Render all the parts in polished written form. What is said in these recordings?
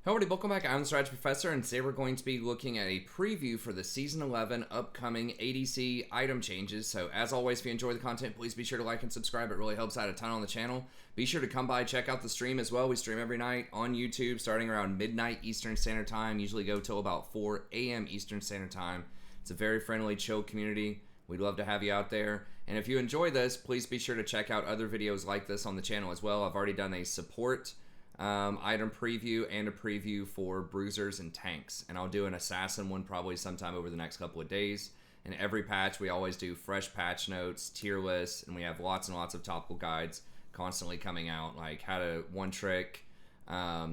Howdy, welcome back. I'm the Strategy Professor, and today we're going to be looking at a preview for the Season 11 upcoming ADC item changes. So, as always, if you enjoy the content, please be sure to like and subscribe. It really helps out a ton on the channel. Be sure to come by, check out the stream as well. We stream every night on YouTube, starting around midnight Eastern Standard Time. Usually go till about 4 a.m. Eastern Standard Time. It's a very friendly, chill community. We'd love to have you out there. And if you enjoy this, please be sure to check out other videos like this on the channel as well. I've already done a support item preview and a preview for bruisers and tanks, and I'll do an assassin one probably sometime over the next couple of days. And every patch we always do fresh patch notes, tier lists, and we have lots and lots of topical guides constantly coming out, like how to one trick, how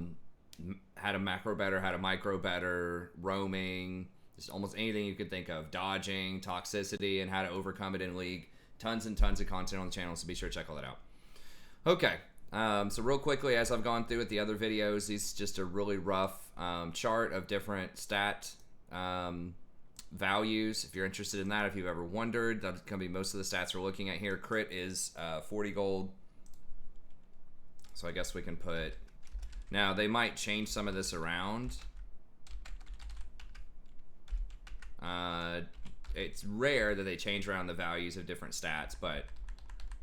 to macro better, how to micro better, roaming, just almost anything you could think of, dodging, toxicity, and how to overcome it in League. Tons and tons of content on the channel, so be sure to check all that out. Okay. So real quickly, as I've gone through with the other videos, this is just a really rough chart of different stat values. If you're interested in that, if you've ever wondered, that's going to be most of the stats we're looking at here. Crit is 40 gold. So I guess we can put... Now, they might change some of this around. It's rare that they change around the values of different stats, but...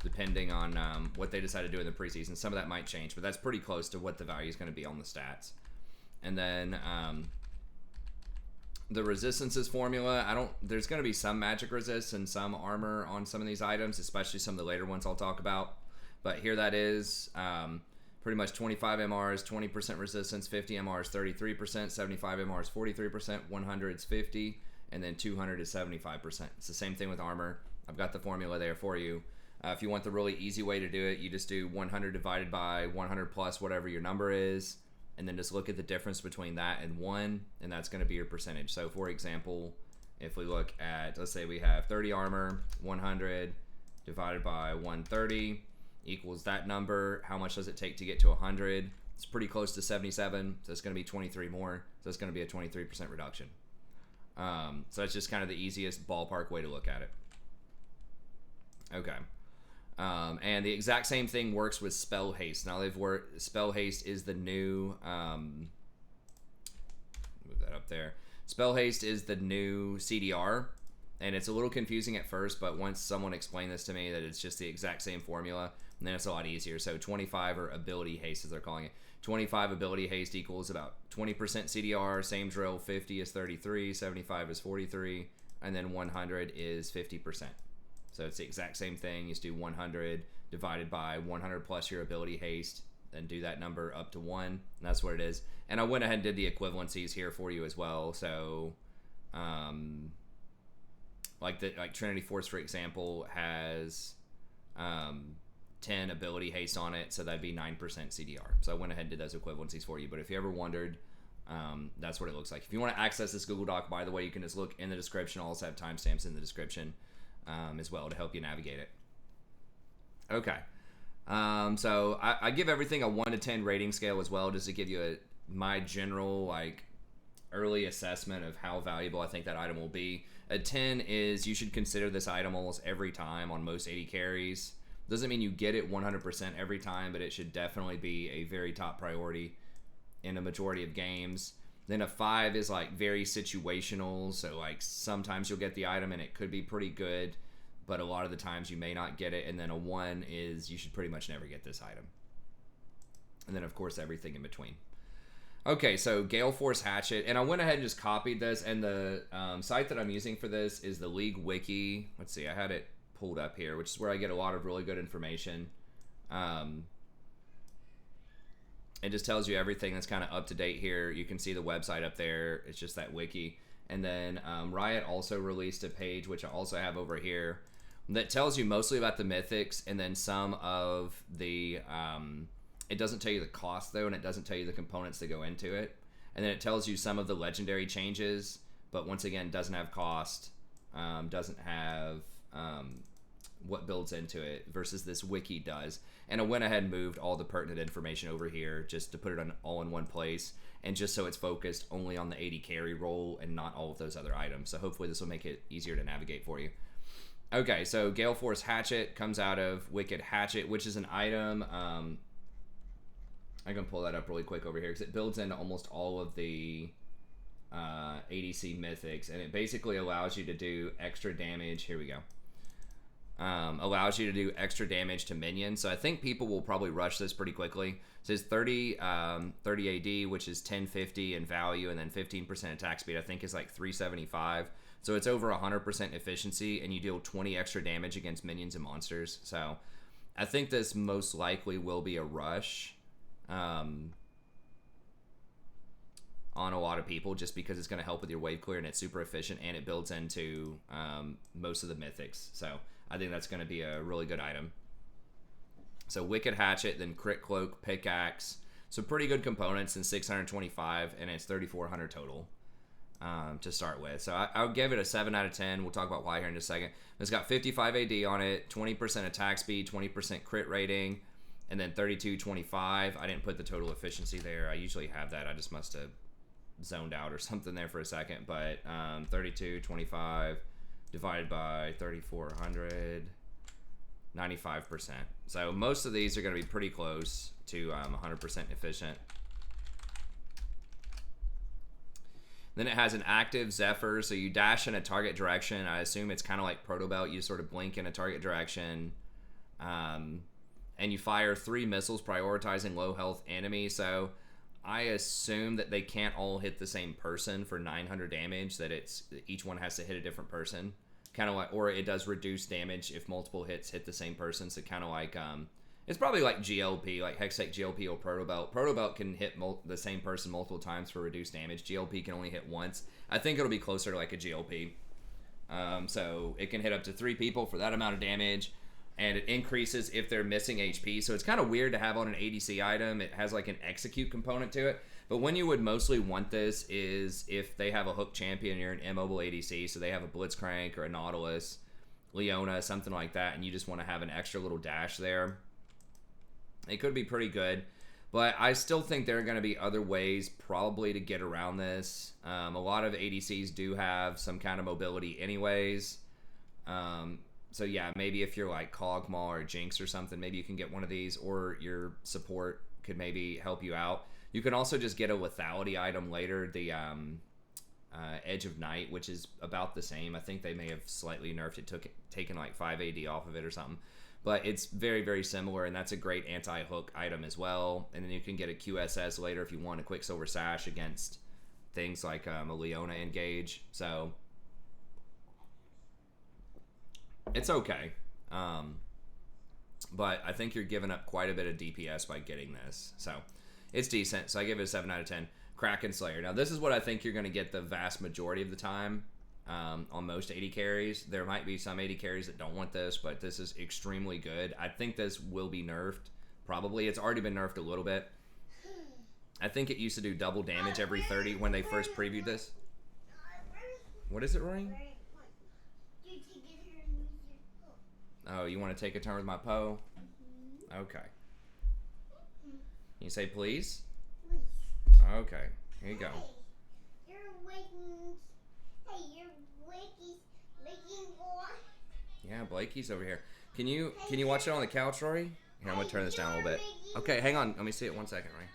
depending on what they decide to do in the preseason. Some of that might change, but that's pretty close to what the value is going to be on the stats. And then the resistances formula, there's going to be some magic resist and some armor on some of these items, especially some of the later ones I'll talk about. But here that is pretty much 25 MRs, 20% resistance, 50 MRs, 33%, 75 MRs, 43%, 100 is 50, and then 200 is 75%. It's the same thing with armor. I've got the formula there for you. If you want the really easy way to do it, you just do 100 divided by 100 plus whatever your number is, and then just look at the difference between that and 1, and that's going to be your percentage. So, for example, if we look at, let's say we have 30 armor, 100 divided by 130 equals that number. How much does it take to get to 100? It's pretty close to 77, so it's going to be 23 more, so it's going to be a 23% reduction. So that's just kind of the easiest ballpark way to look at it. Okay. And the exact same thing works with spell haste. Now spell haste is the new move that up there. Spell haste is the new CDR, and it's a little confusing at first, but once someone explained this to me that it's just the exact same formula, then it's a lot easier. So 25, or ability haste as they're calling it, 25 ability haste equals about 20% CDR. Same drill. 50 is 33, 75 is 43, and then 100 is 50%. So it's the exact same thing. You just do 100 divided by 100 plus your ability haste, then do that number up to 1, and that's what it is. And I went ahead and did the equivalencies here for you as well. So, like Trinity Force, for example, has 10 ability haste on it, so that'd be 9% CDR. So I went ahead and did those equivalencies for you. But if you ever wondered, that's what it looks like. If you want to access this Google Doc, by the way, you can just look in the description. I'll also have timestamps in the description. As well to help you navigate it. Okay. So I give everything a 1 to 10 rating scale as well, just to give you my general early assessment of how valuable I think that item will be. A 10 is you should consider this item almost every time on most AD carries. Doesn't mean you get it 100% every time, but it should definitely be a very top priority in a majority of games. Then a 5 is very situational, so sometimes you'll get the item and it could be pretty good, but a lot of the times you may not get it. And then a 1 is you should pretty much never get this item. And then of course everything in between. Okay, so Gale Force Hatchet, and I went ahead and just copied this, and the site that I'm using for this is the League Wiki. Let's see, I had it pulled up here, which is where I get a lot of really good information. It just tells you everything that's kind of up to date here. You can see the website up there. It's just that wiki. And then Riot also released a page, which I also have over here, that tells you mostly about the mythics, and then some of the... it doesn't tell you the cost, though, and it doesn't tell you the components that go into it. And then it tells you some of the legendary changes, but once again, doesn't have cost, doesn't have... what builds into it versus this wiki does. And I went ahead and moved all the pertinent information over here just to put it all in one place, and just so it's focused only on the AD carry role and not all of those other items. So hopefully this will make it easier to navigate for you. Okay, so Gale Force Hatchet comes out of Wicked Hatchet, which is an item I can pull that up really quick over here because it builds into almost all of the ADC mythics, and it basically allows you to do extra damage. Here we go. Allows you to do extra damage to minions. So I think people will probably rush this pretty quickly. It says 30 AD, which is 1050 in value, and then 15% attack speed. I think is like 375. So it's over 100% efficiency, and you deal 20 extra damage against minions and monsters. So I think this most likely will be a rush on a lot of people, just because it's going to help with your wave clear, and it's super efficient, and it builds into most of the mythics. So I think that's going to be a really good item. So Wicked Hatchet, then Crit Cloak, Pickaxe. So pretty good components, and 625, and it's 3,400 total to start with. So I'll give it a 7 out of 10. We'll talk about why here in just a second. It's got 55 AD on it, 20% attack speed, 20% crit rating, and then 3225. I didn't put the total efficiency there. I usually have that. I just must have zoned out or something there for a second. But 3225 divided by 3,400, 95%. So most of these are going to be pretty close to 100% efficient. Then it has an active Zephyr, so you dash in a target direction. I assume it's kind of like Proto Belt. You sort of blink in a target direction. And you fire 3 missiles prioritizing low health enemy. So I assume that they can't all hit the same person for 900 damage, that each one has to hit a different person. Kind of like, or it does reduce damage if multiple hits hit the same person. So kind of like, it's probably like GLP, like Hextech GLP or Proto Belt. Proto Belt can hit the same person multiple times for reduced damage. GLP can only hit once. I think it'll be closer to like a GLP. So it can hit up to 3 people for that amount of damage, and it increases if they're missing HP. So it's kind of weird to have on an ADC item. It has like an execute component to it. But when you would mostly want this is if they have a hook champion, you're an immobile ADC, so they have a Blitzcrank or a Nautilus, Leona, something like that, and you just want to have an extra little dash there. It could be pretty good, but I still think there are going to be other ways probably to get around this. A lot of ADCs do have some kind of mobility anyways. So yeah, maybe if you're like Kog'Maw or Jinx or something, maybe you can get one of these, or your support could maybe help you out. You can also just get a lethality item later, the Edge of Night, which is about the same. I think they may have slightly nerfed it, taken like 5 AD off of it or something. But it's very, very similar, and that's a great anti-hook item as well. And then you can get a QSS later if you want a Quicksilver Sash against things like a Leona Engage. So it's okay. But I think you're giving up quite a bit of DPS by getting this. So it's decent. So I give it a 7 out of 10. Kraken Slayer. Now this is what I think you're going to get the vast majority of the time. On most AD carries. There might be some AD carries that don't want this, but this is extremely good. I think this will be nerfed. Probably. It's already been nerfed a little bit. I think it used to do double damage every 30 when they first previewed this. What is it, Rory? Oh, you want to take a turn with my Poe? Okay. Can you say please? Okay. Here you go. You're waking... Hey, you're Blakey's boy. Yeah, Blakey's over here. Can you watch it on the couch, Rory? Here, I'm gonna turn this down a little bit. Okay, hang on. Let me see it 1 second, Rory.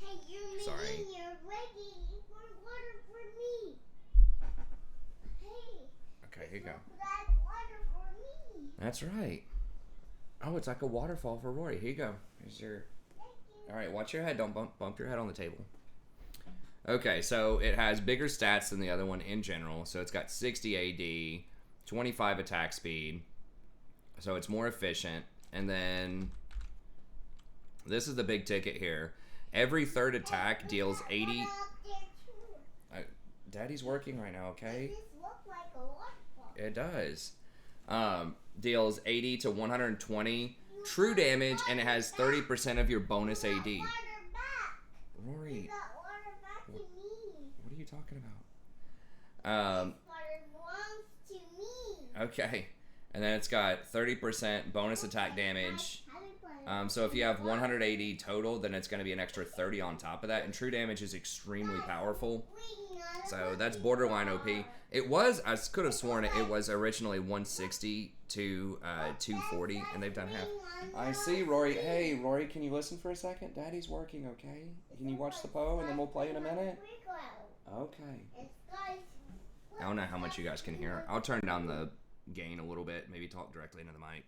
Hey, you're Sorry. You're waking for water for me. Hey. Okay, here you go. That water for me. That's right. Oh, it's like a waterfall for Rory. Here you go. Here's your. All right, watch your head. Don't bump your head on the table. Okay, so it has bigger stats than the other one in general. So it's got 60 AD, 25 attack speed. So it's more efficient. And then this is the big ticket here. Every third attack deals 80. Daddy's working right now, okay? This looks like a waterfall. It does. Deals 80 to 120 true damage, and it has 30% of your bonus AD. Water back. Rory. Water What are you talking belongs about? to me. Okay. And then it's got 30% bonus attack damage. So if you have 180 total, then it's going to be an extra 30 on top of that. And true damage is extremely powerful. So that's borderline OP. It was, I could have sworn it was originally 160 to 240, and they've done half. I see, Rory. Hey, Rory, can you listen for a second? Daddy's working, okay? Can you watch the Poe, and then we'll play in a minute? Okay. I don't know how much you guys can hear. I'll turn down the gain a little bit, maybe talk directly into the mic.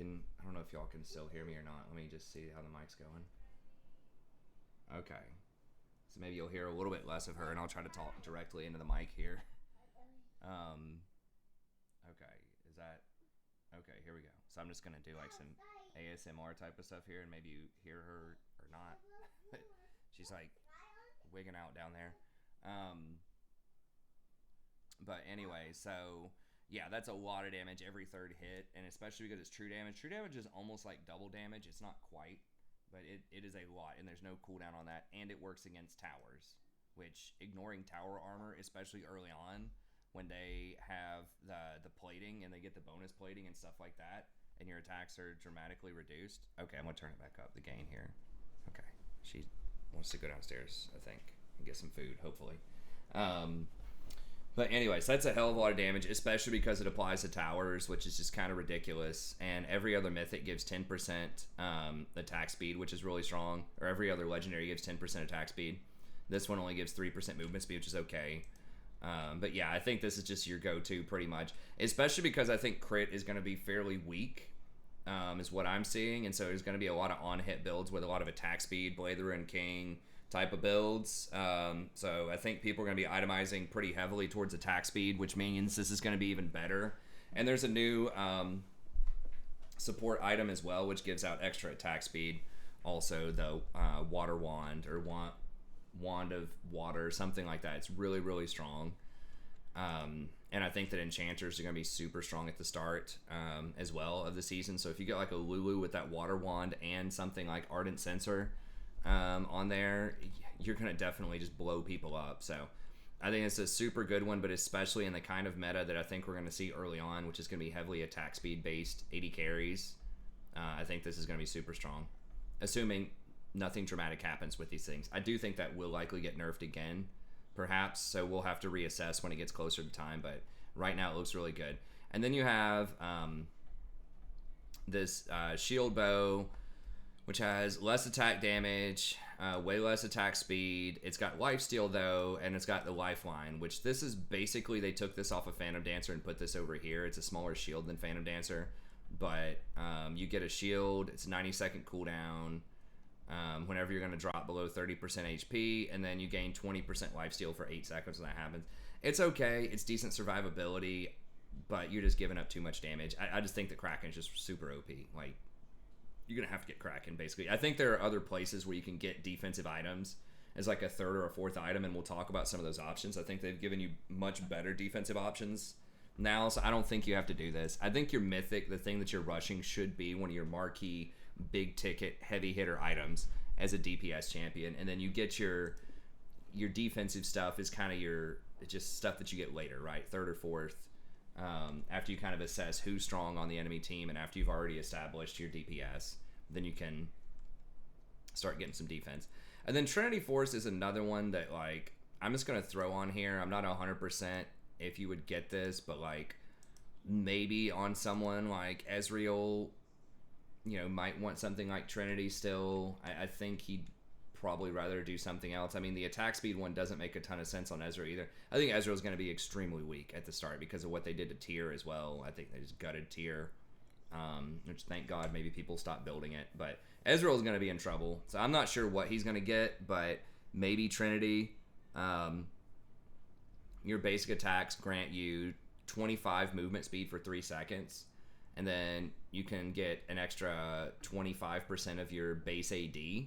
I don't know if y'all can still hear me or not. Let me just see how the mic's going. Okay. So maybe you'll hear a little bit less of her, and I'll try to talk directly into the mic here. Okay, is that... Okay, here we go. So I'm just going to do like some ASMR type of stuff here, and maybe you hear her or not. She's like wigging out down there. But anyway, so... Yeah, that's a lot of damage every third hit, and especially because it's true damage. True damage is almost like double damage. It's not quite, but it is a lot, and there's no cooldown on that, and it works against towers, which ignoring tower armor, especially early on, when they have the plating, and they get the bonus plating and stuff like that, and your attacks are dramatically reduced. Okay, I'm going to turn it back up, the gain here. Okay, she wants to go downstairs, I think, and get some food, hopefully. But anyways, that's a hell of a lot of damage, especially because it applies to towers, which is just kind of ridiculous. And every other mythic gives 10% attack speed, which is really strong. Or every other legendary gives 10% attack speed. This one only gives 3% movement speed, which is okay. But yeah, I think this is just your go-to pretty much. Especially because I think crit is going to be fairly weak, is what I'm seeing. And so there's going to be a lot of on-hit builds with a lot of attack speed, Blade the Ruined King type of builds. So I think people are going to be itemizing pretty heavily towards attack speed, which means this is going to be even better. And there's a new support item as well, which gives out extra attack speed. Also, the Water Wand or Wand of Water, something like that. It's really, really strong. And I think that enchanters are going to be super strong at the start as well of the season. So if you get like a Lulu with that Water Wand and something like Ardent Censer on there, you're going to definitely just blow people up. So I think it's a super good one, but especially in the kind of meta that I think we're going to see early on, which is going to be heavily attack speed based 80 carries. I think this is going to be super strong, assuming nothing dramatic happens with these things. I do think that will likely get nerfed again, perhaps, so we'll have to reassess when it gets closer to time, but right now it looks really good. And then you have this shield bow, which has less attack damage, way less attack speed. It's got lifesteal though, and it's got the lifeline, which this is basically, they took this off of Phantom Dancer and put this over here. It's a smaller shield than Phantom Dancer, but you get a shield. It's a 90-second cooldown whenever you're going to drop below 30% HP, and then you gain 20% lifesteal for 8 seconds when that happens. It's okay. It's decent survivability, but you're just giving up too much damage. I just think that Kraken is just super OP. Like, you're going to have to get Kraken, basically. I think there are other places where you can get defensive items as like a third or a fourth item, and we'll talk about some of those options. I think they've given you much better defensive options now, so I don't think you have to do this. I think your mythic, the thing that you're rushing, should be one of your marquee, big-ticket, heavy-hitter items as a DPS champion, and then you get your defensive stuff is kind of your just stuff that you get later, right? Third or fourth. After you kind of assess who's strong on the enemy team, and after you've already established your DPS, then you can start getting some defense. And then Trinity Force is another one that, like, I'm just going to throw on here. I'm not 100% if you would get this, but, like, maybe on someone like Ezreal, you know, might want something like Trinity still. I think he'd probably rather do something else. I mean, the attack speed one doesn't make a ton of sense on Ezreal either. I think Ezreal's going to be extremely weak at the start because of what they did to Tyr as well. I think they just gutted Tyr, which thank God maybe people stopped building it. But Ezreal's going to be in trouble. So I'm not sure what he's going to get, but maybe Trinity. Your basic attacks grant you 25 movement speed for 3 seconds. And then you can get an extra 25% of your base AD.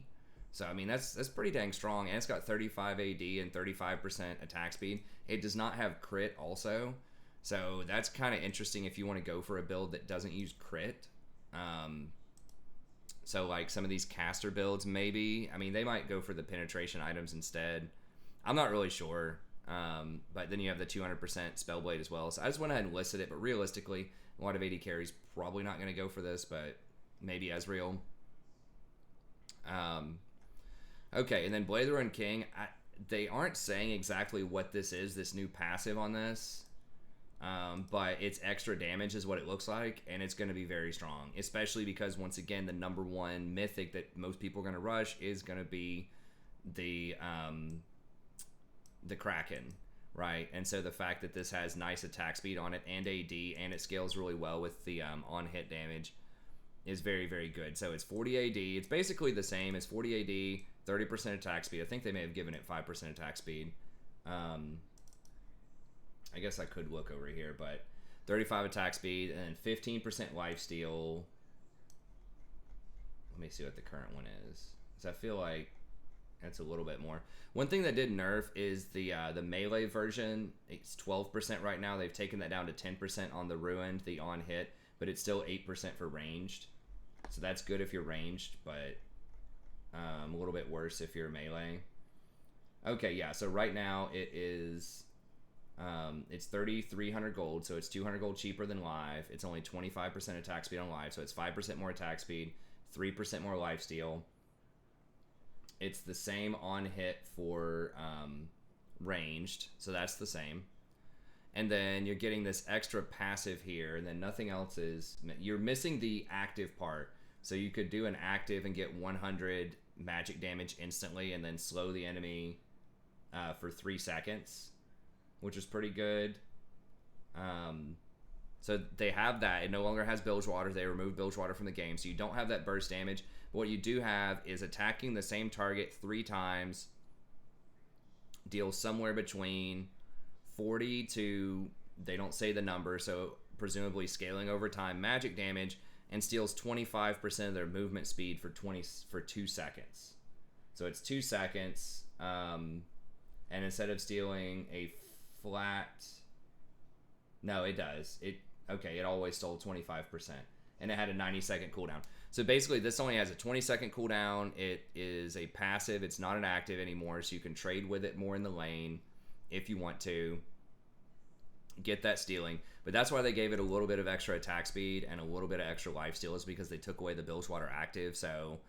So, I mean, that's pretty dang strong. And it's got 35 AD and 35% attack speed. It does not have crit also. So, that's kind of interesting if you want to go for a build that doesn't use crit. So, like, some of these caster builds, maybe. I mean, they might go for the penetration items instead. I'm not really sure. But then you have the 200% Spellblade as well. So, I just went ahead and listed it. But realistically, a lot of AD carries probably not going to go for this, but maybe Ezreal. Okay, and then Blade the Ruined King. they aren't saying exactly what this is, this new passive on this. But it's extra damage is what it looks like, and it's going to be very strong, especially because, once again, the number one mythic that most people are going to rush is going to be the Kraken, right? And so the fact that this has nice attack speed on it and AD, and it scales really well with the on-hit damage, is very, very good. So it's 40 AD. It's basically the same as 40 AD, 30% attack speed. I think they may have given it 5% attack speed. I guess I could look over here, but 35 attack speed and 15% lifesteal. Let me see what the current one is, because I feel like that's a little bit more. One thing that did nerf is the melee version. It's 12% right now. They've taken that down to 10% on the ruined, the on hit, but it's still 8% for ranged. So that's good if you're ranged, but a little bit worse if you're melee. Okay, yeah. So right now it is. It's 3,300 gold, so it's 200 gold cheaper than live. It's only 25% attack speed on live, so it's 5% more attack speed, 3% more lifesteal. It's the same on hit for ranged, so that's the same. And then you're getting this extra passive here, and then nothing else is. You're missing the active part, so you could do an active and get 100 magic damage instantly, and then slow the enemy for 3 seconds. Which is pretty good. So they have that. It no longer has Bilgewater. They removed Bilgewater from the game, so you don't have that burst damage. But what you do have is attacking the same target 3 times deals somewhere between 40 to, they don't say the number, so presumably scaling over time, magic damage, and steals 25% of their movement speed for 2 seconds. So it's 2 seconds, and instead of stealing a flat, no, it does. It always stole 25%, and it had a 90-second cooldown. So basically, this only has a 20-second cooldown. It is a passive. It's not an active anymore, so you can trade with it more in the lane if you want to get that stealing. But that's why they gave it a little bit of extra attack speed and a little bit of extra lifesteal, is because they took away the Bilgewater active. So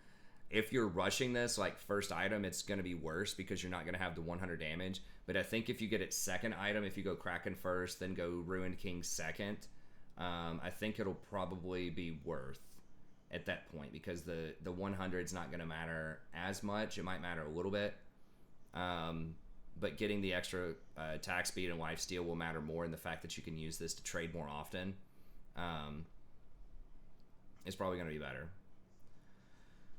if you're rushing this like first item, it's going to be worse because you're not going to have the 100 damage. But I think if you get it second item, if you go Kraken first, then go Ruined King second, I think it'll probably be worth at that point, because the 100 is not going to matter as much. It might matter a little bit. But getting the extra attack speed and lifesteal will matter more, and the fact that you can use this to trade more often is probably going to be better.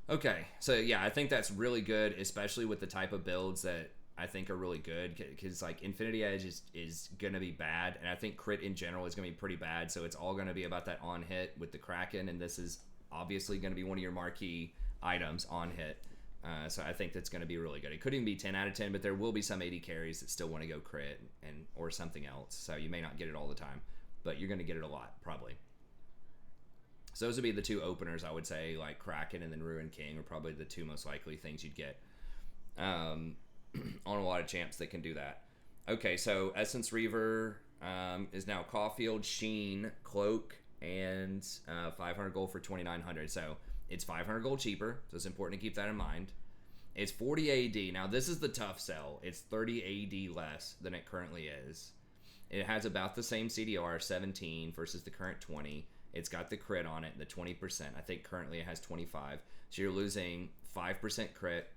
Okay, so yeah, I think that's really good, especially with the type of builds that I think are really good, because like Infinity Edge is going to be bad, and I think crit in general is going to be pretty bad, so it's all going to be about that on hit with the Kraken, and this is obviously going to be one of your marquee items, on hit. So I think that's going to be really good. It could even be 10 out of 10, but there will be some AD carries that still want to go crit or something else, so you may not get it all the time, but you're going to get it a lot, probably. So those would be the 2 openers, I would say, like Kraken and then Ruined King are probably the 2 most likely things you'd get on a lot of champs that can do that. Okay, so Essence Reaver is now Caulfield, Sheen, Cloak, and 500 gold for 2,900. So it's 500 gold cheaper, so it's important to keep that in mind. It's 40 AD. Now, this is the tough sell. It's 30 AD less than it currently is. It has about the same CDR, 17 versus the current 20. It's got the crit on it, the 20%. I think currently it has 25. So you're losing 5% crit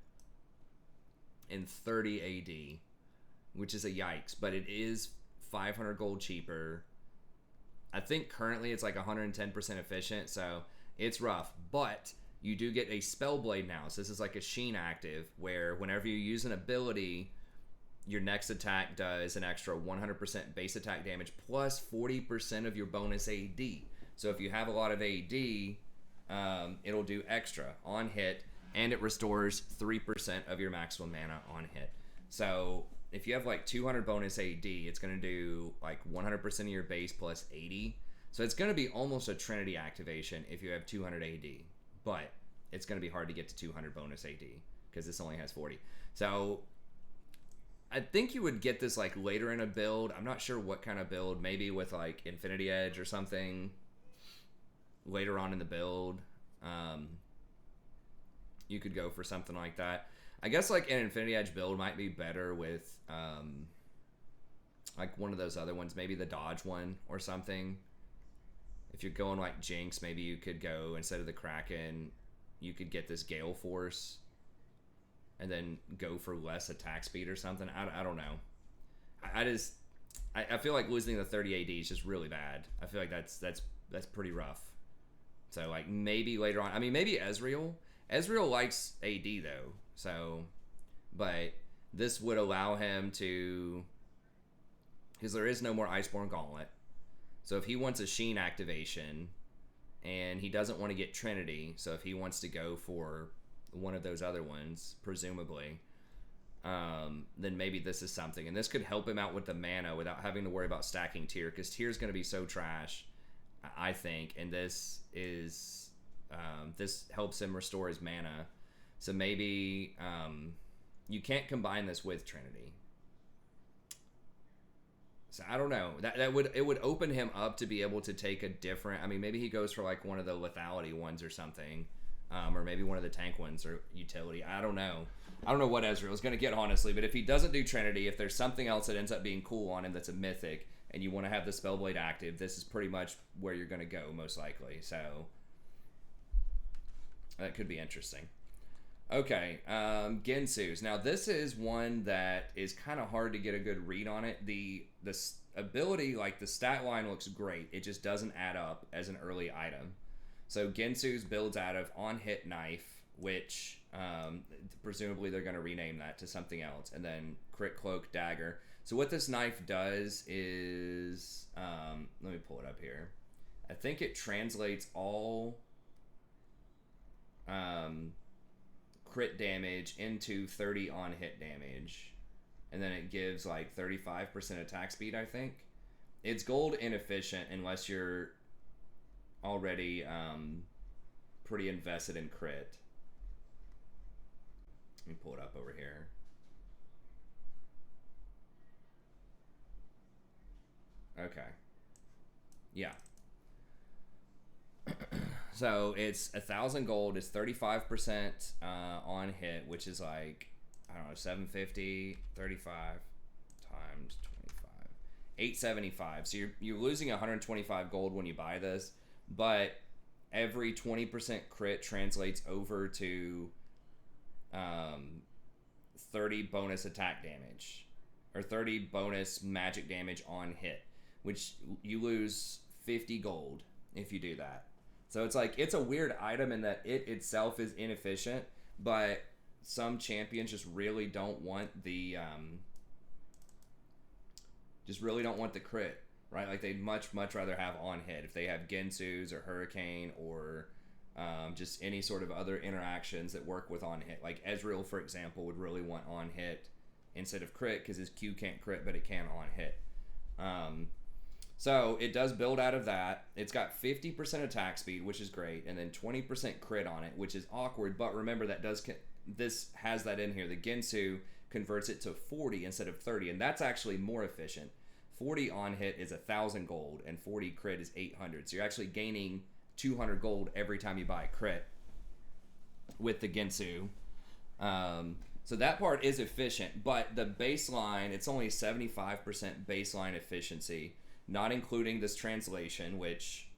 and 30 AD, which is a yikes. But it is 500 gold cheaper. I think currently it's like 110% efficient, so it's rough. But you do get a Spellblade now. So this is like a Sheen active, where whenever you use an ability, your next attack does an extra 100% base attack damage plus 40% of your bonus AD. So if you have a lot of AD, it'll do extra on hit, and it restores 3% of your maximum mana on hit. So if you have like 200 bonus AD, it's going to do like 100% of your base plus 80. So it's going to be almost a Trinity activation if you have 200 AD. But it's going to be hard to get to 200 bonus AD because this only has 40. So I think you would get this like later in a build. I'm not sure what kind of build. Maybe with like Infinity Edge or something later on in the build. you could go for something like that. I guess like an Infinity Edge build might be better with like one of those other ones, maybe the Dodge one or something. If you're going like Jinx, maybe you could go, instead of the Kraken, you could get this Gale Force and then go for less attack speed or something. I don't know. I feel like losing the 30 AD is just really bad. I feel like that's pretty rough. So like maybe later on, I mean maybe Ezreal. Ezreal likes AD though, so but this would allow him to, because there is no more Iceborne Gauntlet. So if he wants a Sheen activation and he doesn't want to get Trinity, so if he wants to go for one of those other ones, presumably, then maybe this is something. And this could help him out with the mana without having to worry about stacking tier, because tier is going to be so trash, I think. And this is this helps him restore his mana. So maybe you can't combine this with Trinity. So I don't know. It would open him up to be able to take a different. I mean, maybe he goes for like one of the lethality ones or something, or maybe one of the tank ones or utility. I don't know. I don't know what Ezreal's going to get, honestly. But if he doesn't do Trinity, if there's something else that ends up being cool on him that's a mythic, and you want to have the Spellblade active, this is pretty much where you're going to go most likely. So that could be interesting. Okay, Gensu's. Now this is one that is kind of hard to get a good read on it. The ability, like the stat line looks great. It just doesn't add up as an early item. So Gensu's builds out of on-hit knife, which presumably they're going to rename that to something else, and then crit cloak dagger. So what this knife does is, let me pull it up here. I think it translates all crit damage into 30 on hit damage, and then it gives like 35% attack speed, I think. It's gold inefficient unless you're already pretty invested in crit. Let me pull it up over here. Okay. Yeah. So it's 1,000 gold. It's 35% on hit, which is like, I don't know, 750, 35 times 25, 875. So you're losing 125 gold when you buy this, but every 20% crit translates over to 30 bonus attack damage, or 30 bonus magic damage on hit, which you lose 50 gold if you do that. So it's like, it's a weird item in that it itself is inefficient, but some champions just really don't want the crit, right? Like they'd much rather have on hit. If they have Gensu's or Hurricane or just any sort of other interactions that work with on hit. Like Ezreal, for example, would really want on hit instead of crit, because his Q can't crit, but it can on hit. So it does build out of that. It's got 50% attack speed, which is great, and then 20% crit on it, which is awkward. But remember, this has that in here. The Gensu converts it to 40 instead of 30, and that's actually more efficient. 40 on hit is 1,000 gold, and 40 crit is 800. So you're actually gaining 200 gold every time you buy a crit with the Gensu. So that part is efficient, but the baseline, it's only 75% baseline efficiency, not including this translation, which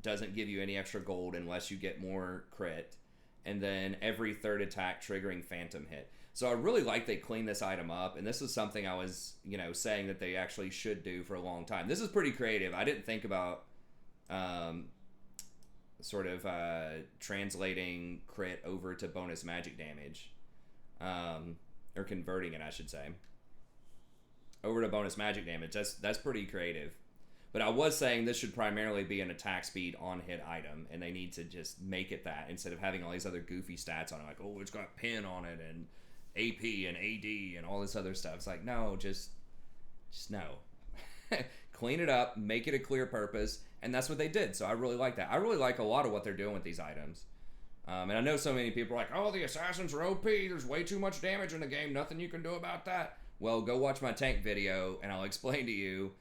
doesn't give you any extra gold unless you get more crit, and then every third attack triggering phantom hit. So I really like they clean this item up, and this is something I was, saying that they actually should do for a long time. This is pretty creative. I didn't think about translating crit over to bonus magic damage, or converting it, I should say, over to bonus magic damage. That's pretty creative. But I was saying this should primarily be an attack speed on hit item, and they need to just make it that instead of having all these other goofy stats on it, like, oh, it's got pin on it and AP and AD and all this other stuff. It's like, no, just no. Clean it up, make it a clear purpose, and that's what they did. So I really like that. I really like a lot of what they're doing with these items. And I know so many people are like, oh, the assassins are OP, there's way too much damage in the game, nothing you can do about that. Well, go watch my tank video, and I'll explain to you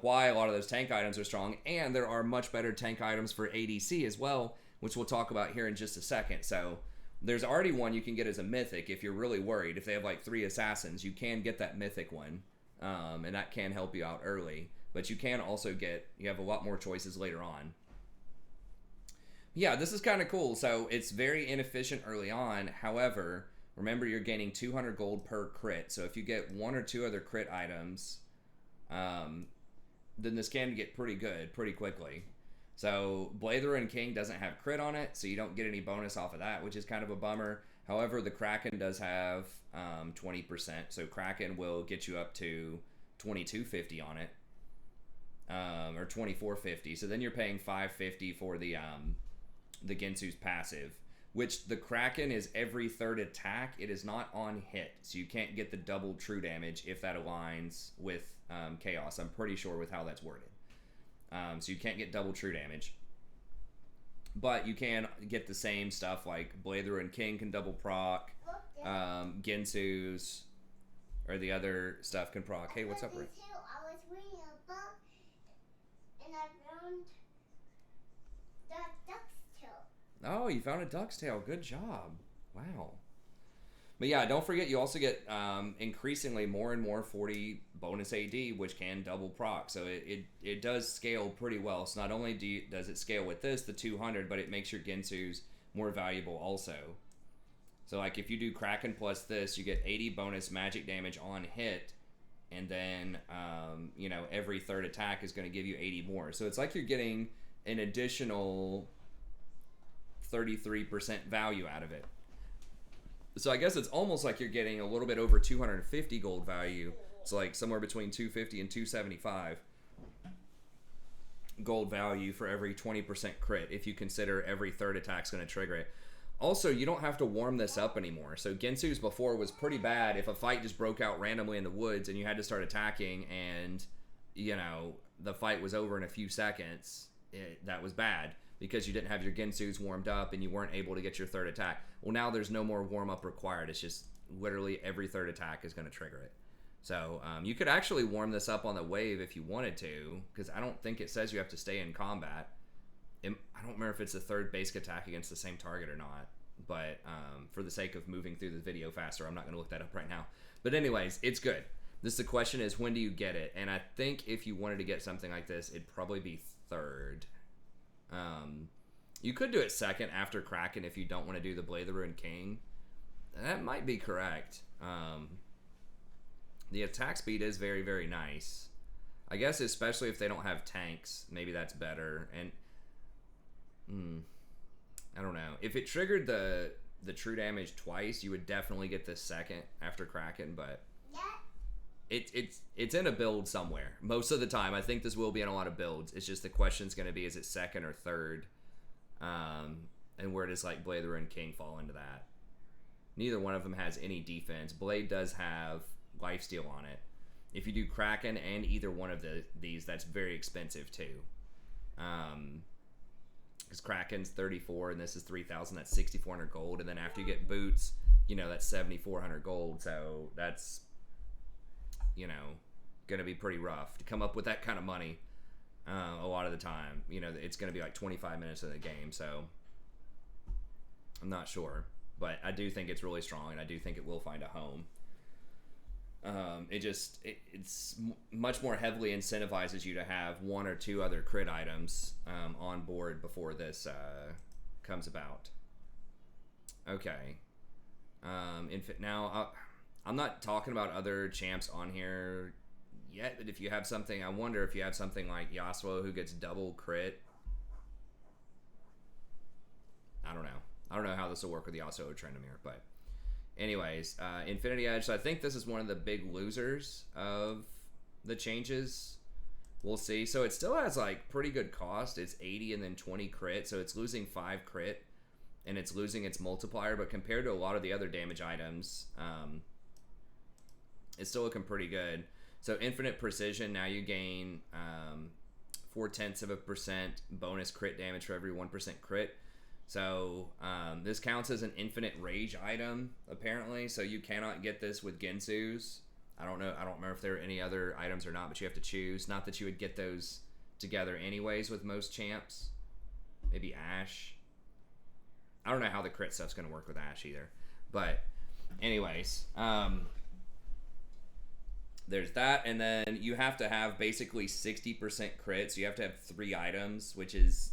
why a lot of those tank items are strong, and there are much better tank items for ADC as well, which we'll talk about here in just a second. So There's already one you can get as a mythic if you're really worried. If they have like 3 assassins, you can get that mythic one, and that can help you out early. But you can also you have a lot more choices later on. Yeah, this is kind of cool. So it's very inefficient early on. However, remember you're gaining 200 gold per crit. So if you get 1 or 2 other crit items, then this can get pretty good pretty quickly. So Blather and King doesn't have crit on it, so you don't get any bonus off of that, which is kind of a bummer. However, the Kraken does have 20%, so Kraken will get you up to 2250 on it, or 2450. So then you're paying 550 for the Gensu's passive, which the Kraken is every 3rd attack. It is not on hit, so you can't get the double true damage if that aligns with Chaos. I'm pretty sure with how that's worded. So you can't get double true damage. But you can get the same stuff like Blather and King can double proc. Gensu's or the other stuff can proc. Hey, what's up, Rick? I was reading a book and I found the duck's tail. Oh, you found a duck's tail. Good job. Wow. But yeah, don't forget you also get increasingly more and more 40 bonus AD, which can double proc. So it does scale pretty well. So not only does it scale with this, the 200, but it makes your Gensu's more valuable also. So like if you do Kraken plus this, you get 80 bonus magic damage on hit, and then every 3rd attack is going to give you 80 more. So it's like you're getting an additional 33% value out of it. So I guess it's almost like you're getting a little bit over 250 gold value. It's like somewhere between 250 and 275 gold value for every 20% crit if you consider every 3rd attack's going to trigger it. Also, you don't have to warm this up anymore. So Gensu's before was pretty bad. If a fight just broke out randomly in the woods and you had to start attacking and, the fight was over in a few seconds, that was bad because you didn't have your Gensu's warmed up and you weren't able to get your 3rd attack. Well, now there's no more warm-up required. It's just literally every 3rd attack is going to trigger it. So you could actually warm this up on the wave if you wanted to, because I don't think it says you have to stay in combat. I don't remember if it's the 3rd basic attack against the same target or not, but for the sake of moving through the video faster, I'm not going to look that up right now. But anyways, it's good. The question is, when do you get it? And I think if you wanted to get something like this, it'd probably be 3rd. You could do it 2nd after Kraken if you don't want to do the Blather and King. That might be correct. The attack speed is very, very nice. I guess especially if they don't have tanks, maybe that's better. And I don't know. If it triggered the true damage twice, you would definitely get the 2nd after Kraken, but it's in a build somewhere most of the time. I think this will be in a lot of builds. It's just the question's going to be, is it 2nd or 3rd? And where does like Blather and King fall into that? Neither one of them has any defense. Blade does have lifesteal on it. If you do Kraken and either one of these, that's very expensive too. Because Kraken's 34 and this is 3,000. That's 6,400 gold. And then after you get boots, that's 7,400 gold. So that's gonna be pretty rough to come up with that kind of money. A lot of the time, it's going to be like 25 minutes of the game, so I'm not sure, but I do think it's really strong, and I do think it will find a home. It's much more heavily incentivizes you to have 1 or 2 other crit items on board before this comes about. Okay. Now, I'm not talking about other champs on here yet, but if you have something, I wonder if you have something like Yasuo who gets double crit. I don't know how this will work with Yasuo or Trendemir, but anyways, Infinity Edge. So I think this is one of the big losers of the changes. We'll see. So it still has like pretty good cost. It's 80 and then 20 crit, so it's losing 5 crit and it's losing its multiplier, but compared to a lot of the other damage items, it's still looking pretty good. So infinite precision, now you gain 0.4% bonus crit damage for every 1% crit. So this counts as an infinite rage item, apparently. So you cannot get this with Gensu's. I don't know. I don't remember if there are any other items or not, but you have to choose. Not that you would get those together anyways with most champs. Maybe Ashe. I don't know how the crit stuff's going to work with Ash either. But anyways, there's that. And then you have to have basically 60% crit. So you have to have 3 items, which is,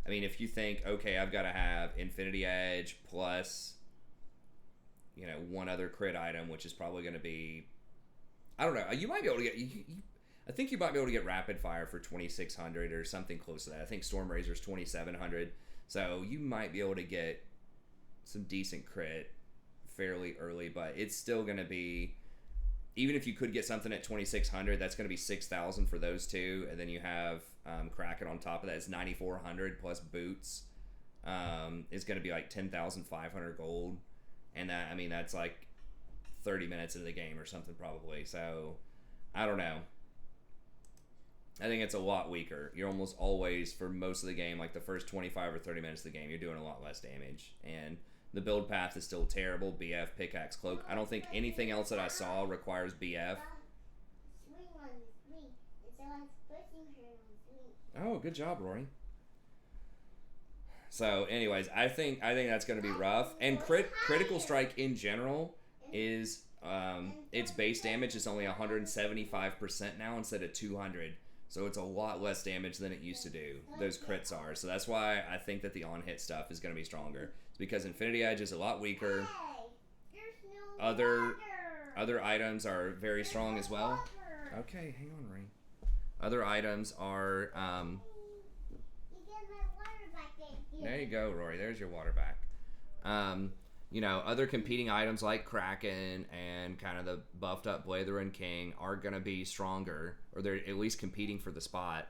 I mean, if you think, okay, I've got to have Infinity Edge plus, you know, 1 other crit item, which is probably going to be, I don't know. You might be able to get, I think you might be able to get Rapid Fire for 2,600 or something close to that. I think Storm Razor's 2,700. So you might be able to get some decent crit fairly early, but it's still going to be, even if you could get something at 2,600, that's going to be 6,000 for those 2, and then you have Kraken on top of that. It's 9,400 plus boots. It's going to be like 10,500 gold, and that, I mean, that's like 30 minutes into the game or something probably. So I don't know. I think it's a lot weaker. You're almost always, for most of the game, like the first 25 or 30 minutes of the game, you're doing a lot less damage. And the build path is still terrible. BF, Pickaxe, Cloak. I don't think anything else that I saw requires BF. Oh, good job, Rory. So, anyways, I think that's going to be rough. And Critical Strike in general is, its base damage is only 175% now instead of 200. So it's a lot less damage than it used to do. Those crits are. So that's why I think that the on-hit stuff is going to be stronger. It's because Infinity Edge is a lot weaker. Other items are very strong as well. Okay, hang on, Ray. Other items are... there you go, Rory. There's your water back. You know, other competing items like Kraken and kind of the buffed up Blatherin King are going to be stronger, or they're at least competing for the spot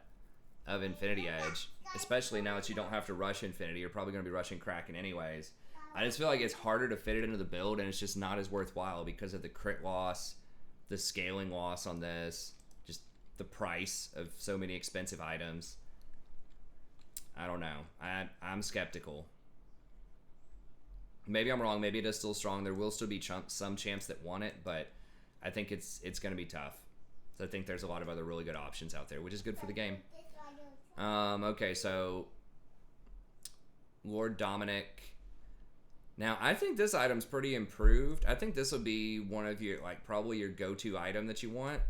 of Infinity Edge, especially now that you don't have to rush Infinity. You're probably going to be rushing Kraken anyways. I just feel like it's harder to fit it into the build, and it's just not as worthwhile because of the crit loss, the scaling loss on this, just the price of so many expensive items. I don't know. I'm skeptical. Maybe I'm wrong. Maybe it is still strong. There will still be some champs that want it, but I think it's going to be tough. So I think there's a lot of other really good options out there, which is good for the game. Okay, so Lord Dominic. Now, I think this item's pretty improved. I think this will be one of your, like, probably your go-to item that you want.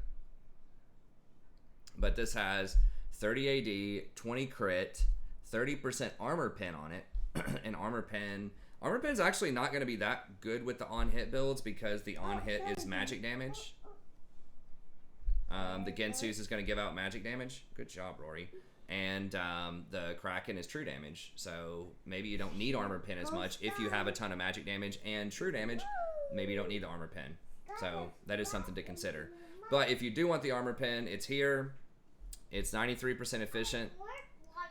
But this has 30 AD, 20 crit, 30% armor pen on it, and armor pen's actually not going to be that good with the on-hit builds because the on-hit is magic damage. The Gensu's is going to give out magic damage. Good job, Rory. And the Kraken is true damage. So maybe you don't need armor pen as much if you have a ton of magic damage and true damage. Maybe you don't need the armor pen. So that is something to consider. But if you do want the armor pen, it's here. It's 93% efficient.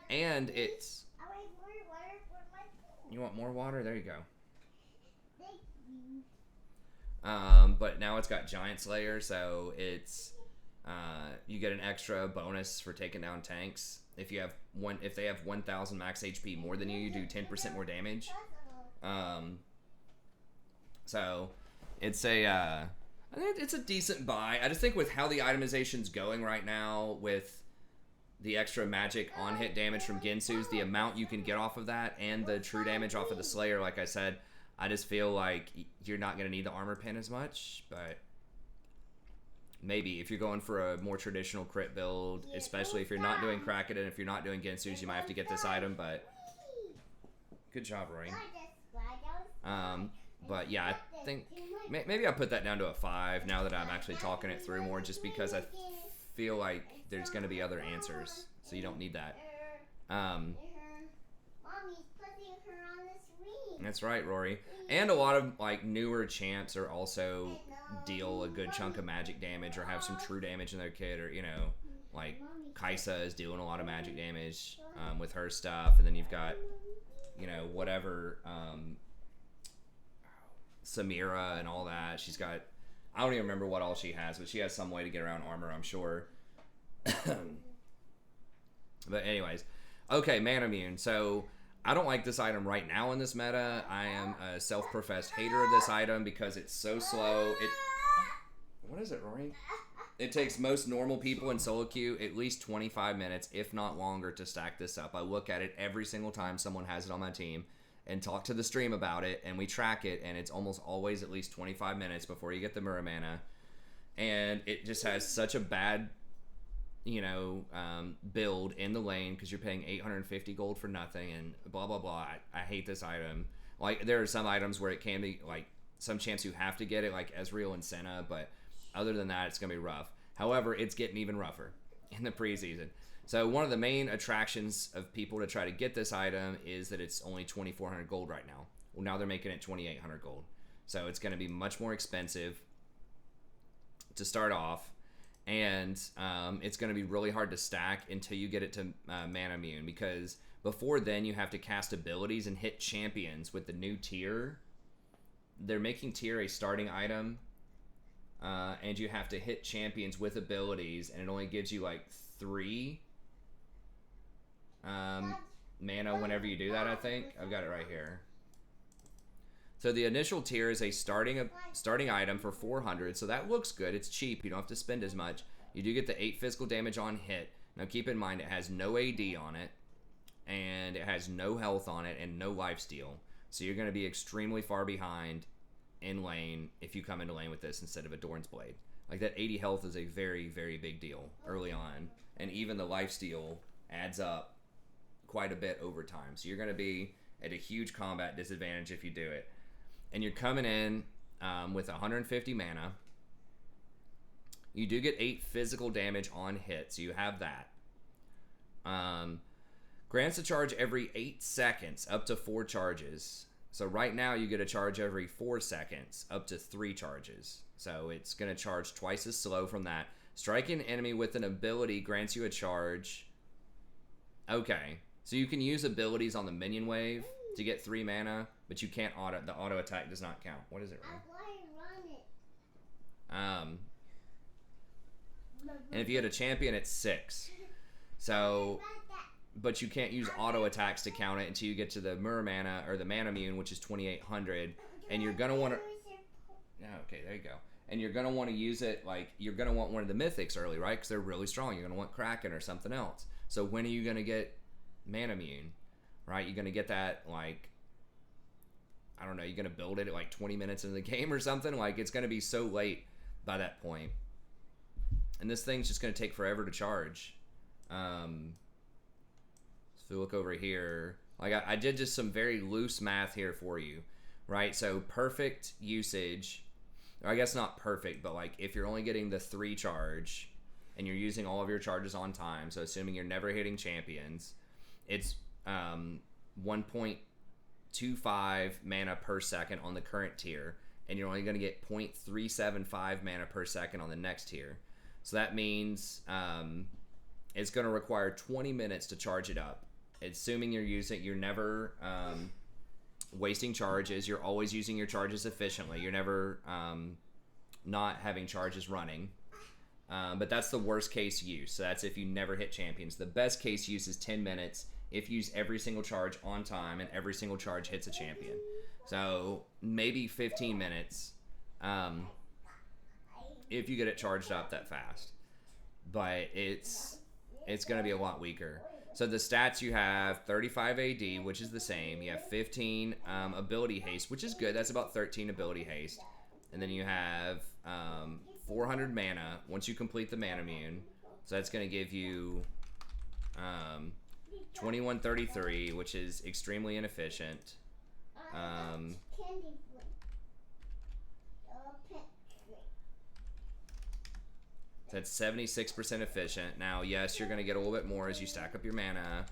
And it's... You want more water? There you go. But now it's got Giant Slayer, so it's you get an extra bonus for taking down tanks. If they have 1,000 max HP more than you, you do 10% more damage. So it's I think it's a decent buy. I just think with how the itemization's going right now, with the extra magic on-hit damage from Gensu's, the amount you can get off of that, and the true damage off of the Slayer, like I said, I just feel like you're not going to need the armor pen as much, but maybe if you're going for a more traditional crit build, especially if you're not doing Kraken and if you're not doing Gensu's, you might have to get this item, but good job, Rory. But yeah, I think maybe I'll put that down to a 5 now that I'm actually talking it through more, just because I feel like there's going to be other answers, so you don't need that. That's right, Rory. And a lot of like newer champs are also deal a good chunk of magic damage or have some true damage in their kit, or, you know, like Kaisa is dealing a lot of magic damage with her stuff, and then you've got, you know, whatever Samira and all that. She's got, I don't even remember what all she has, but she has some way to get around armor, I'm sure. But anyways, okay, Man Immune. So I don't like this item right now in this meta. I am a self-professed hater of this item because it's so slow. What is it, Rory? It takes most normal people in solo queue at least 25 minutes, if not longer, to stack this up. I look at it every single time someone has it on my team, and talk to the stream about it, and we track it, and it's almost always at least 25 minutes before you get the Mirror Mana. And it just has such a bad, build in the lane because you're paying 850 gold for nothing and blah, blah, blah. I hate this item. Like, there are some items where it can be, like, some champs who have to get it, like Ezreal and Senna, but other than that, it's going to be rough. However, it's getting even rougher in the preseason. So one of the main attractions of people to try to get this item is that it's only 2,400 gold right now. Well, now they're making it 2,800 gold. So it's going to be much more expensive to start off. And it's going to be really hard to stack until you get it to Mana Immune. Because before then, you have to cast abilities and hit champions with the new tier. They're making tier a starting item. And you have to hit champions with abilities. And it only gives you like 3 mana whenever you do that, I think. I've got it right here. So the initial tier is a starting item for 400, so that looks good. It's cheap. You don't have to spend as much. You do get the 8 physical damage on hit. Now keep in mind it has no AD on it, and it has no health on it, and no lifesteal. So you're going to be extremely far behind in lane if you come into lane with this instead of a Doran's Blade. Like, that 80 health is a very, very big deal early on, and even the lifesteal adds up quite a bit over time. So you're going to be at a huge combat disadvantage if you do it. And you're coming in with 150 mana. You do get 8 physical damage on hit, so you have that. Grants a charge every 8 seconds, up to 4 charges. So right now you get a charge every 4 seconds, up to 3 charges. So it's going to charge twice as slow from that. Striking an enemy with an ability grants you a charge. Okay. So you can use abilities on the minion wave to get 3 mana, but you can't the auto attack does not count. What is it, Ryan? And if you hit a champion, it's 6. So, but you can't use auto attacks to count it until you get to the Mirror Mana, or the Mana Immune, which is 2,800. And you're going to want to... Okay, there you go. And you're going to want to use it, like, you're going to want one of the Mythics early, right? Because they're really strong. You're going to want Kraken or something else. So when are you going to get Mana Immune, right? You're going to get that, like, I don't know, you're going to build it at like 20 minutes into the game or something. Like, it's going to be so late by that point. And this thing's just going to take forever to charge. So if you look over here, like I did just some very loose math here for you, right? So perfect usage, or I guess not perfect, but like if you're only getting the 3 charge and you're using all of your charges on time, so assuming you're never hitting champions, it's 1.25 mana per second on the current tier, and you're only going to get 0.375 mana per second on the next tier. So that means it's going to require 20 minutes to charge it up. Assuming you're never wasting charges. You're always using your charges efficiently. You're never not having charges running. But that's the worst case use. So that's if you never hit champions. The best case use is 10 minutes if you use every single charge on time and every single charge hits a champion. So maybe 15 minutes if you get it charged up that fast. But it's going to be a lot weaker. So the stats, you have 35 AD, which is the same. You have 15 ability haste, which is good. That's about 13 ability haste. And then you have 400 mana once you complete the Mana Immune. So that's going to give you 2133, which is extremely inefficient. That's 76% efficient. Now, yes, you're going to get a little bit more as you stack up your mana,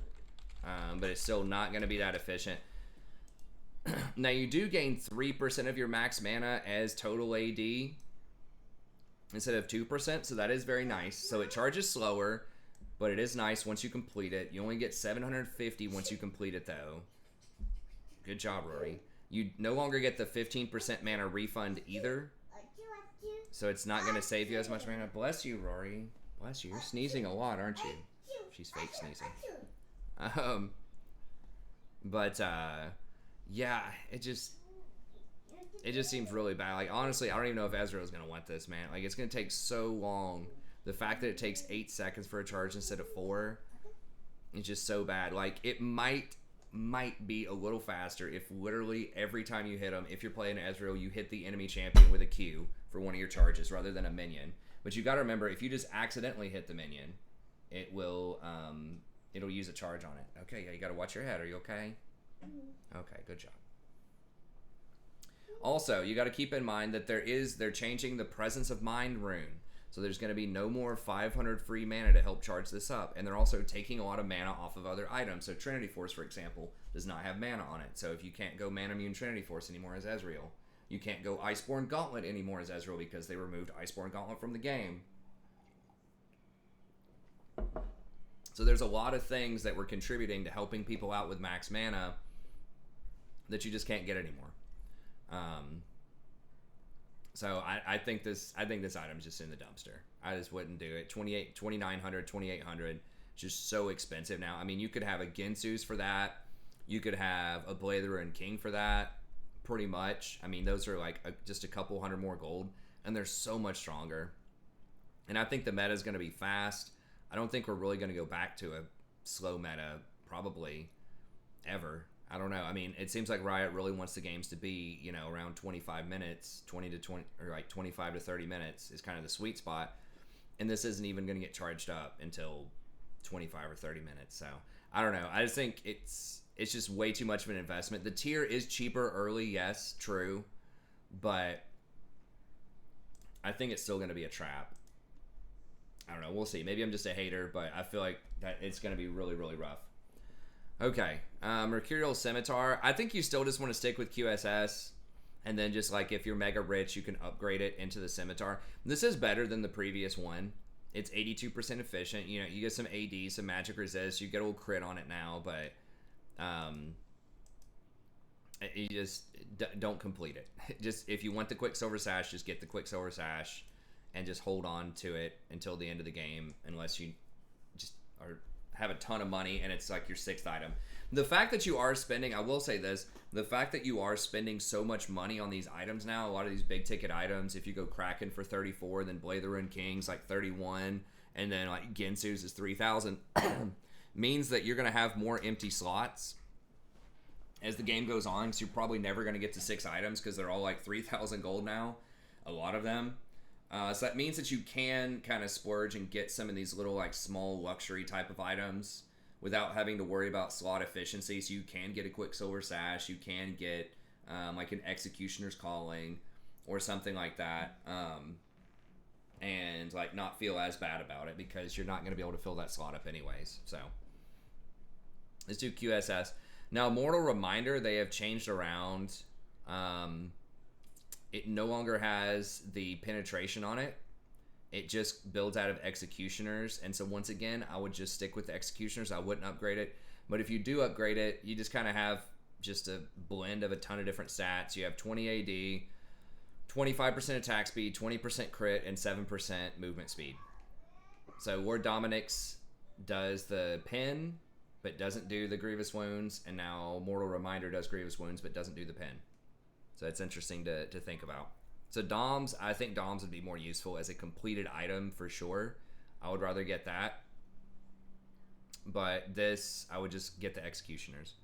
but it's still not going to be that efficient. Now, you do gain 3% of your max mana as total AD instead of 2%, so that is very nice. So it charges slower, but it is nice once you complete it. You only get 750 once you complete it, though. Good job, Rory. You no longer get the 15% mana refund either. So it's not going to save you as much mana. Bless you, Rory. Bless you. You're sneezing a lot, aren't you? She's fake sneezing. Yeah, it just seems really bad. Like, honestly, I don't even know if Ezreal's going to want this, man. Like, it's going to take so long. The fact that it takes 8 seconds for a charge instead of 4 is just so bad. Like, it might might be a little faster if literally every time you hit them, if you're playing Ezreal, you hit the enemy champion with a Q for one of your charges rather than a minion. But you got to remember, if you just accidentally hit the minion, it will it'll use a charge on it. Okay, yeah, you got to watch your head. Are you okay? Okay, good job. Also, you got to keep in mind that they're changing the Presence of Mind rune. So there's going to be no more 500 free mana to help charge this up. And they're also taking a lot of mana off of other items. So Trinity Force, for example, does not have mana on it. So if you can't go Mana Immune Trinity Force anymore as Ezreal, you can't go Iceborne Gauntlet anymore as Ezreal because they removed Iceborne Gauntlet from the game. So there's a lot of things that were contributing to helping people out with max mana that you just can't get anymore. So I think this item's just in the dumpster. I just wouldn't do it. 2,900, 2,800, just so expensive now. I mean, you could have a Gensu's for that. You could have a Blade of the Ruined King for that, pretty much. I mean, those are like just a couple hundred more gold, and they're so much stronger. And I think the meta is going to be fast. I don't think we're really going to go back to a slow meta, probably, ever. I don't know. I mean, it seems like Riot really wants the games to be, around 25 minutes, 20 to 20, or like 25 to 30 minutes is kind of the sweet spot. And this isn't even going to get charged up until 25 or 30 minutes. So I don't know. I just think it's just way too much of an investment. The tier is cheaper early, yes, true, but I think it's still going to be a trap. I don't know. We'll see. Maybe I'm just a hater, but I feel like that it's going to be really, really rough. Okay, Mercurial Scimitar. I think you still just want to stick with QSS, and then just like if you're mega rich, you can upgrade it into the Scimitar. This is better than the previous one. It's 82% efficient. You get some AD, some magic resist. You get a little crit on it now, but you just don't complete it. Just if you want the Quicksilver Sash, just get the Quicksilver Sash, and just hold on to it until the end of the game, unless you just have a ton of money and it's like your 6th item. The fact that you are spending, I will say this, the fact that you are spending so much money on these items now, a lot of these big ticket items, if you go Kraken for 34, then Blade of the Ruined King's like 31, and then like Gensu's is 3,000, means that you're going to have more empty slots as the game goes on, so you're probably never going to get to 6 items because they're all like 3,000 gold now, a lot of them. So that means that you can kind of splurge and get some of these little like small luxury type of items without having to worry about slot efficiency. So you can get a Quicksilver Sash, you can get like an Executioner's Calling or something like that, and like not feel as bad about it because you're not going to be able to fill that slot up anyways. So let's do QSS. Now, Mortal Reminder, they have changed around. It no longer has the penetration on it. It just builds out of Executioners. And so once again, I would just stick with the Executioners. I wouldn't upgrade it. But if you do upgrade it, you just kind of have just a blend of a ton of different stats. You have 20 AD, 25% attack speed, 20% crit, and 7% movement speed. So Lord Dominic's does the pin, but doesn't do the Grievous Wounds. And now Mortal Reminder does Grievous Wounds, but doesn't do the pin. So it's interesting to think about. So Doms, I think Doms would be more useful as a completed item for sure. I would rather get that. But this, I would just get the Executioners.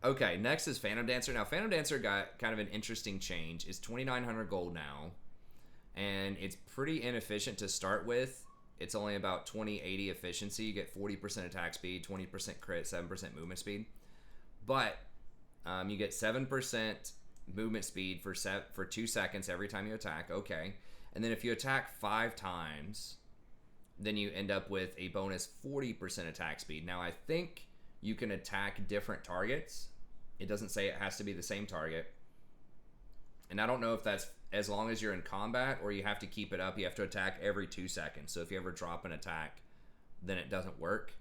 Okay, next is Phantom Dancer. Now, Phantom Dancer got kind of an interesting change. It's 2,900 gold now. And it's pretty inefficient to start with. It's only about 2080 efficiency. You get 40% attack speed, 20% crit, 7% movement speed. But you get 7% movement speed for 2 seconds every time you attack. Okay. And then if you attack 5 times, then you end up with a bonus 40% attack speed. Now, I think you can attack different targets. It doesn't say it has to be the same target. And I don't know if that's as long as you're in combat or you have to keep it up. You have to attack every 2 seconds. So if you ever drop an attack, then it doesn't work.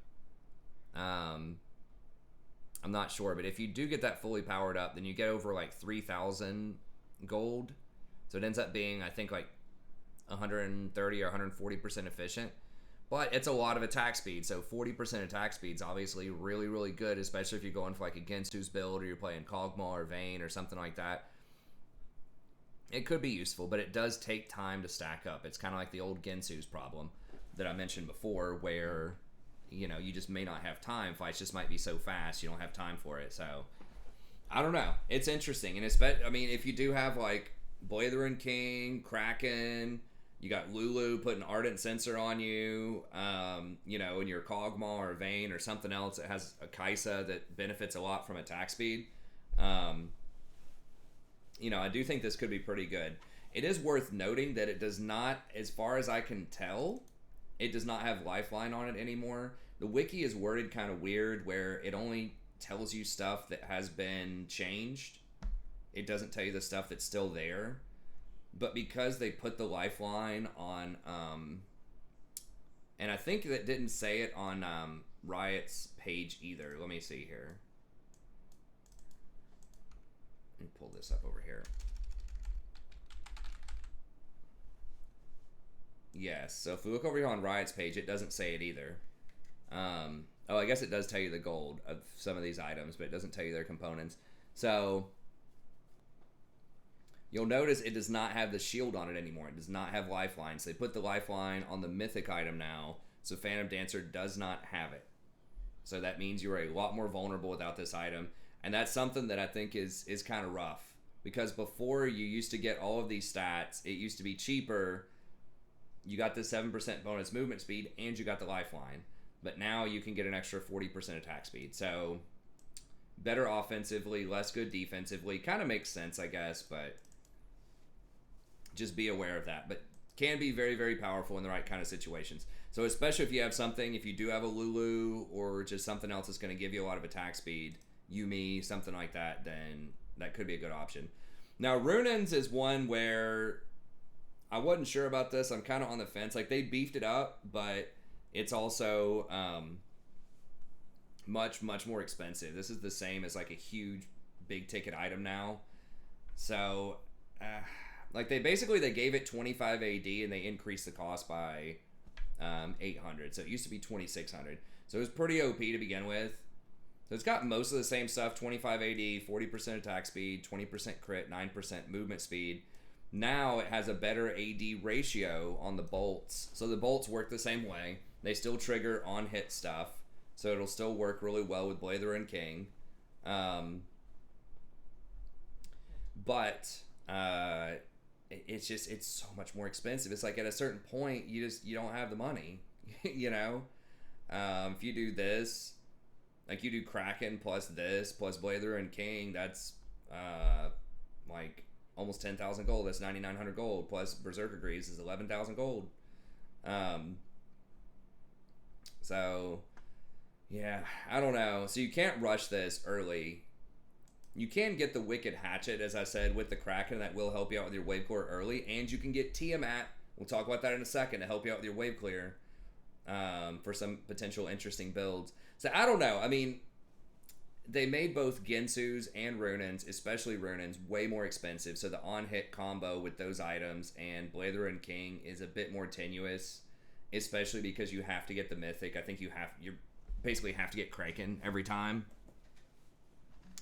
I'm not sure, but if you do get that fully powered up, then you get over like 3,000 gold. So it ends up being, I think, like 130 or 140% efficient. But it's a lot of attack speed, so 40% attack speed is obviously really, really good, especially if you're going for like a Gensu's build or you're playing Kog'Maw or Vayne or something like that. It could be useful, but it does take time to stack up. It's kind of like the old Gensu's problem that I mentioned before, where you just may not have time. Fights just might be so fast you don't have time for it. So I don't know. It's interesting, and if you do have like Blade the Ruined King, Kraken, you got Lulu putting Ardent Sensor on you, and your Kog'Maw or Vayne or something else that has a Kaisa that benefits a lot from attack speed. I do think this could be pretty good. It is worth noting that it does not, as far as I can tell, it does not have Lifeline on it anymore. The wiki is worded kind of weird where it only tells you stuff that has been changed. It doesn't tell you the stuff that's still there. But because they put the Lifeline on, and I think that didn't say it on Riot's page either. Let me see here. Let me pull this up over here. Yes, so if we look over here on Riot's page, it doesn't say it either. I guess it does tell you the gold of some of these items, but it doesn't tell you their components. So you'll notice it does not have the shield on it anymore. It does not have Lifeline. So they put the Lifeline on the mythic item now, so Phantom Dancer does not have it. So that means you are a lot more vulnerable without this item, and that's something that I think is kind of rough, because before you used to get all of these stats, it used to be cheaper. You got the 7% bonus movement speed, and you got the Lifeline. But now you can get an extra 40% attack speed. So better offensively, less good defensively. Kind of makes sense, I guess, but just be aware of that. But can be very, very powerful in the right kind of situations. So especially if you have something, if you do have a Lulu or just something else that's going to give you a lot of attack speed, Yumi, something like that, then that could be a good option. Now, Runins is one where I wasn't sure about this. I'm kind of on the fence. Like, they beefed it up, but it's also much, much more expensive. This is the same as like a huge big ticket item now. So they gave it 25 AD and they increased the cost by 800. So it used to be 2600. So it was pretty OP to begin with. So it's got most of the same stuff: 25 AD, 40% attack speed, 20% crit, 9% movement speed. Now it has a better AD ratio on the bolts. So the bolts work the same way. They still trigger on hit stuff. So it'll still work really well with Blade the Ruined King. But it's so much more expensive. It's like at a certain point you don't have the money. If you do this, like you do Kraken plus this plus Blade the Ruined King, that's like almost 10,000 gold. That's 9,900 gold plus Berserker Greaves is 11,000 gold. So yeah, I don't know. So you can't rush this early. You can get the Wicked Hatchet, as I said, with the Kraken. That will help you out with your wave clear early, and you can get Tiamat. We'll talk about that in a second to help you out with your wave clear for some potential interesting builds. So I don't know. I mean, they made both Gensus and Runins, especially Runins, way more expensive. So the on-hit combo with those items and Blade the Ruined King is a bit more tenuous, especially because you have to get the Mythic. I think you basically have to get Kraken every time,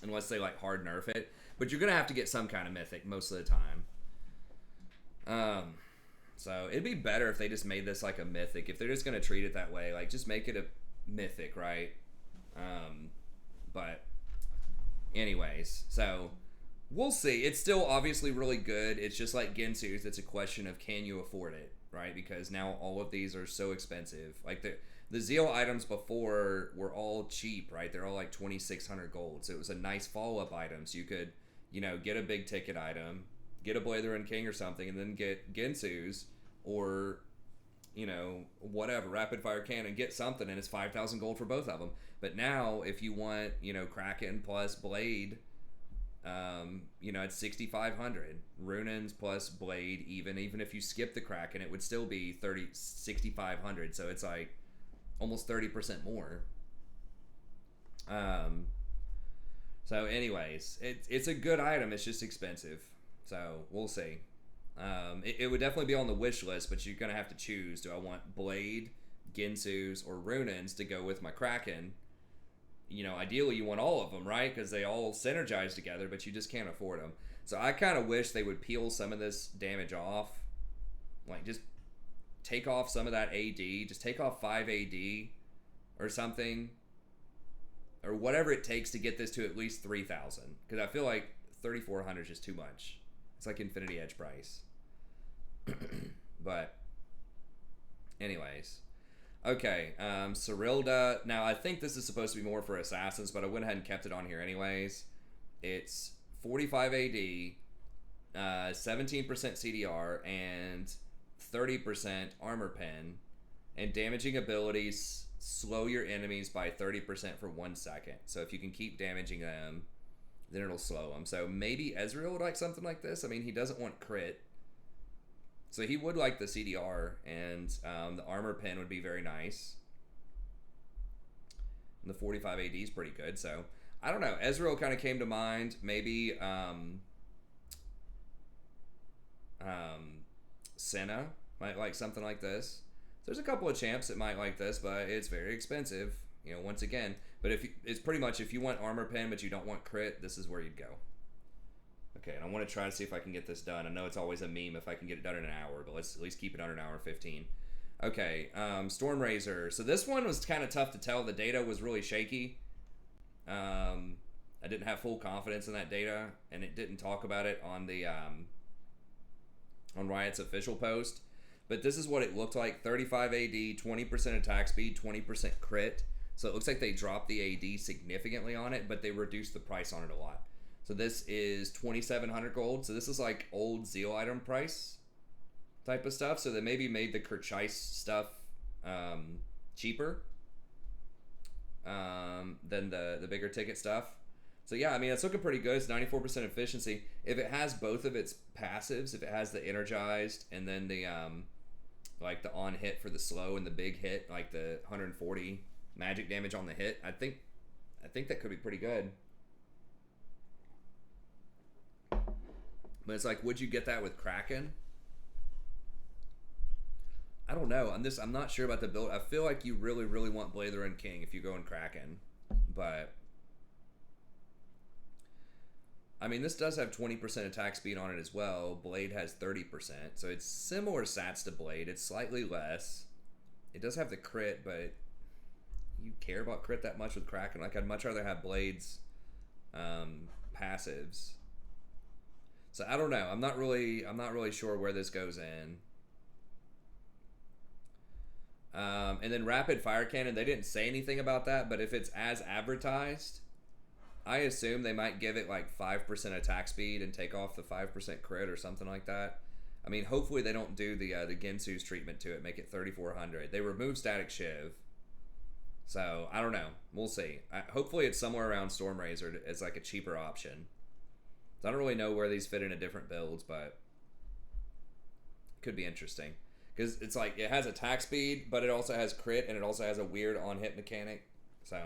unless they like hard nerf it. But you're gonna have to get some kind of Mythic most of the time. So it'd be better if they just made this like a Mythic. If they're just gonna treat it that way, like just make it a Mythic, right? But anyways, so we'll see. It's still obviously really good. It's just like Gensu's. It's a question of, can you afford it, right? Because now all of these are so expensive. Like the Zeal items before were all cheap, right? They're all like 2,600 gold. So it was a nice follow-up item. So you could, get a big ticket item, get a Blade the Ruined King or something, and then get Gensu's or, whatever, rapid fire cannon, get something, and it's 5,000 gold for both of them. But now, if you want, Kraken plus Blade, it's 6,500. Runins plus Blade, even if you skip the Kraken, it would still be 6,500. So it's like almost 30% more. So anyways, it's a good item. It's just expensive. So we'll see. It would definitely be on the wish list, but you're going to have to choose. Do I want Blade, Gensu's, or Runins to go with my Kraken? Ideally you want all of them, right? Because they all synergize together, but you just can't afford them. So I kind of wish they would peel some of this damage off. Like, just take off some of that AD. Just take off 5 AD or something, or whatever it takes to get this to at least 3,000. Because I feel like 3,400 is just too much. It's like Infinity Edge price. But, anyways. Okay, Cyrilda. Now, I think this is supposed to be more for assassins, but I went ahead and kept it on here anyways. It's 45 AD, 17% CDR, and 30% armor pen. And damaging abilities slow your enemies by 30% for 1 second. So if you can keep damaging them, then it'll slow them. So maybe Ezreal would like something like this. I mean, he doesn't want crit. So he would like the CDR, and the armor pen would be very nice. And the 45 AD is pretty good. So I don't know. Ezreal kind of came to mind. Maybe Senna might like something like this. There's a couple of champs that might like this, but it's very expensive, you know, once again. But it's pretty much if you want armor pen but you don't want crit, this is where you'd go. Okay, and I want to try to see if I can get this done. I know it's always a meme if I can get it done in an hour, but let's at least keep it under an hour 15. Okay, Stormrazor. So this one was kind of tough to tell. The data was really shaky. I didn't have full confidence in that data, and it didn't talk about it on the on Riot's official post. But this is what it looked like. 35 AD, 20% attack speed, 20% crit. So it looks like they dropped the AD significantly on it, but they reduced the price on it a lot. So this is 2,700 gold. So this is like old Zeal item price type of stuff. So they maybe made the Kerchise stuff cheaper than the bigger ticket stuff. So yeah, I mean, it's looking pretty good. It's 94% efficiency. If it has both of its passives, if it has the energized and then the like the on hit for the slow and the big hit, like the 140 magic damage on the hit, I think that could be pretty good. But it's like, would you get that with Kraken? I don't know. I'm not sure about the build. I feel like you really, really want Blather and King if you go in Kraken. But I mean, this does have 20% attack speed on it as well. Blade has 30%. So it's similar stats to Blade. It's slightly less. It does have the crit, but you care about crit that much with Kraken? Like, I'd much rather have Blade's passives. So I don't know. I'm not really sure where this goes in. And then Rapid Fire Cannon, they didn't say anything about that, but if it's as advertised, I assume they might give it like 5% attack speed and take off the 5% crit or something like that. I mean, hopefully they don't do the Gensu's treatment to it, make it 3,400. They removed Static Shiv. So, I don't know. We'll see. Hopefully it's somewhere around Stormrazor as like a cheaper option. So I don't really know where these fit into different builds, but it could be interesting. Because it's like, it has attack speed, but it also has crit, and it also has a weird on-hit mechanic. So,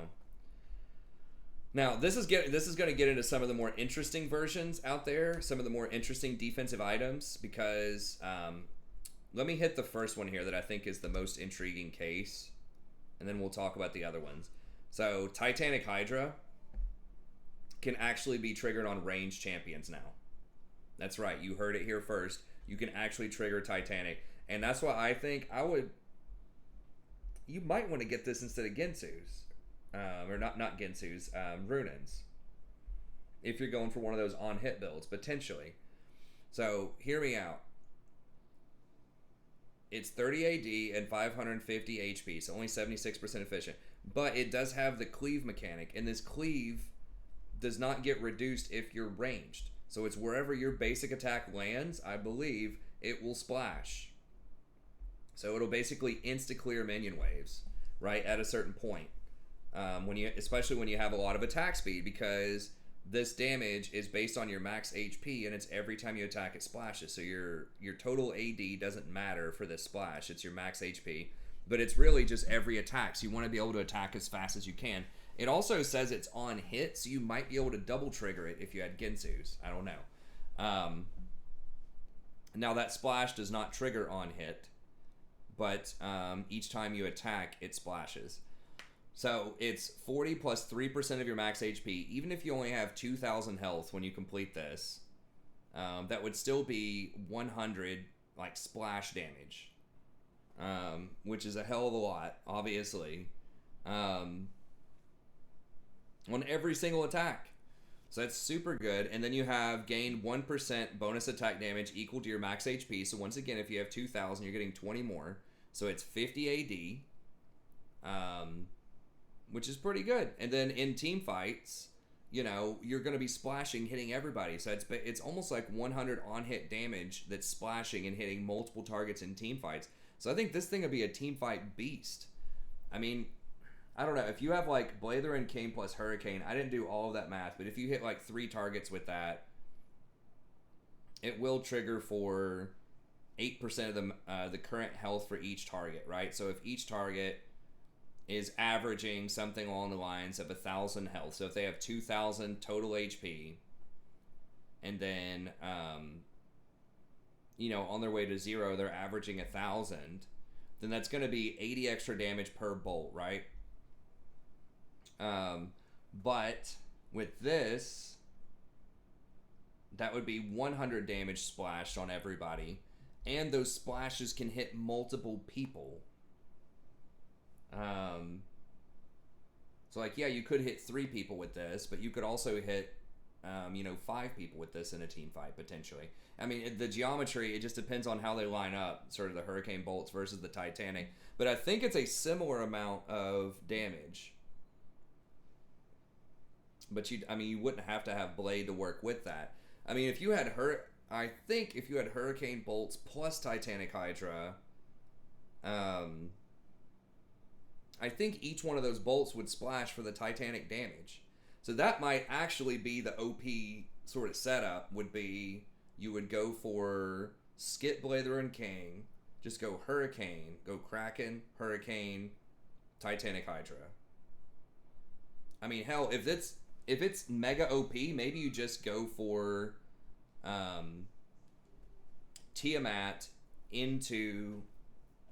now, this is going to get into some of the more interesting versions out there, some of the more interesting defensive items, because let me hit the first one here that I think is the most intriguing case, and then we'll talk about the other ones. So, Titanic Hydra can actually be triggered on ranged champions now. That's right, you heard it here first. You can actually trigger Titanic, and that's why I think you might want to get this instead of Gensu's. Or not Gensu's, Runins. If you're going for one of those on-hit builds, potentially. So, hear me out. It's 30 AD and 550 HP, so only 76% efficient. But it does have the cleave mechanic, and this cleave does not get reduced if you're ranged. So it's wherever your basic attack lands, I believe, it will splash. So it'll basically insta-clear minion waves, right, at a certain point. Especially when you have a lot of attack speed, because this damage is based on your max HP, and it's every time you attack it splashes. So your total AD doesn't matter for this splash. It's your max HP, but it's really just every attack. So you want to be able to attack as fast as you can. It also says it's on hit, so you might be able to double trigger it if you had Gensu's. I don't know. Now that splash does not trigger on hit, but each time you attack, it splashes. So it's 40 plus 3% of your max HP. Even if you only have 2,000 health when you complete this, that would still be 100 like splash damage, which is a hell of a lot, obviously. um, on every single attack. So that's super good. And then you have gain 1% bonus attack damage equal to your max HP. So once again, if you have 2,000, you're getting 20 more. So it's 50 AD, which is pretty good. And then in team fights, you know, you're going to be splashing, hitting everybody. So it's almost like 100 on-hit damage that's splashing and hitting multiple targets in team fights. So I think this thing would be a team fight beast. I mean, I don't know. If you have like Blather and Kane plus Hurricane, I didn't do all of that math, but if you hit like 3 targets with that, it will trigger for 8% of the current health for each target, right? So if each target is averaging something along the lines of 1,000 health, so if they have 2,000 total HP, and then you know, on their way to 0, they're averaging 1,000, then that's going to be 80 extra damage per bolt, right? But with this, that would be 100 damage splashed on everybody, and those splashes can hit multiple people. So like, yeah, you could hit 3 people with this, but you could also hit, you know, 5 people with this in a team fight potentially. I mean, the geometry, it just depends on how they line up, sort of the Hurricane bolts versus the Titanic. But I think it's a similar amount of damage. But you wouldn't have to have Blade to work with that. I mean, if you had I think if you had Hurricane bolts plus Titanic Hydra, I think each one of those bolts would splash for the Titanic damage. So that might actually be the OP sort of setup. Would be you would go for skip Blather and King, just go Hurricane, go Kraken, Hurricane, Titanic Hydra. I mean, hell, if it's mega OP, maybe you just go for Tiamat into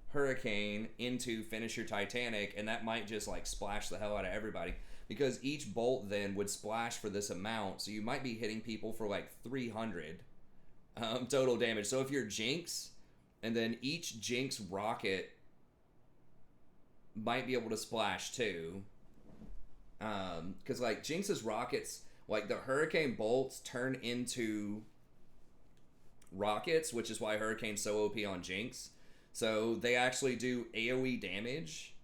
Hurricane into finish your Titanic, and that might just like splash the hell out of everybody, because each bolt then would splash for this amount, so you might be hitting people for like 300 total damage. So if you're Jinx, and then each Jinx rocket might be able to splash too, because like Jinx's rockets, like the Hurricane bolts turn into rockets, which is why Hurricane's so OP on Jinx. So they actually do AoE damage,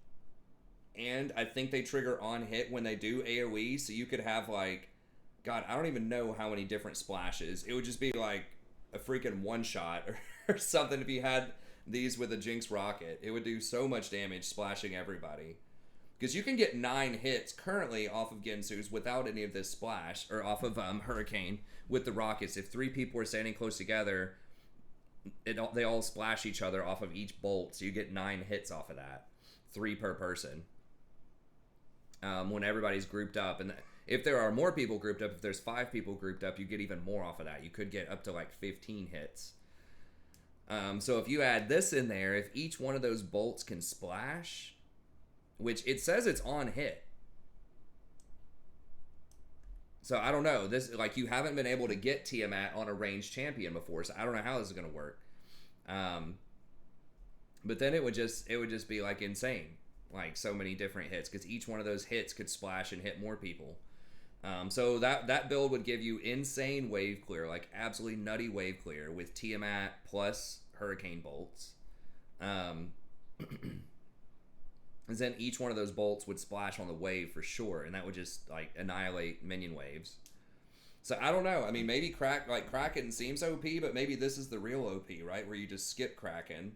and I think they trigger on hit when they do AoE, so you could have like, God, I don't even know how many different splashes. It would just be like a freaking one shot or something if you had these with a Jinx rocket. It would do so much damage splashing everybody. Because you can get 9 hits currently off of Gensu's without any of this splash, or off of Hurricane with the rockets. If 3 people are standing close together, they all splash each other off of each bolt, so you get 9 hits off of that, 3 per person. When everybody's grouped up, and if there are more people grouped up, if there's 5 people grouped up, you get even more off of that. You could get up to like 15 hits. So if you add this in there, if each one of those bolts can splash, which it says it's on hit. So I don't know. This, like, you haven't been able to get Tiamat on a ranged champion before, so I don't know how this is going to work. But then it would just be like insane, like so many different hits, because each one of those hits could splash and hit more people. So that build would give you insane wave clear, like absolutely nutty wave clear with Tiamat plus Hurricane bolts. And then each one of those bolts would splash on the wave for sure, and that would just like annihilate minion waves. So I don't know. I mean, maybe Kraken seems OP, but maybe this is the real OP, right? Where you just skip Kraken,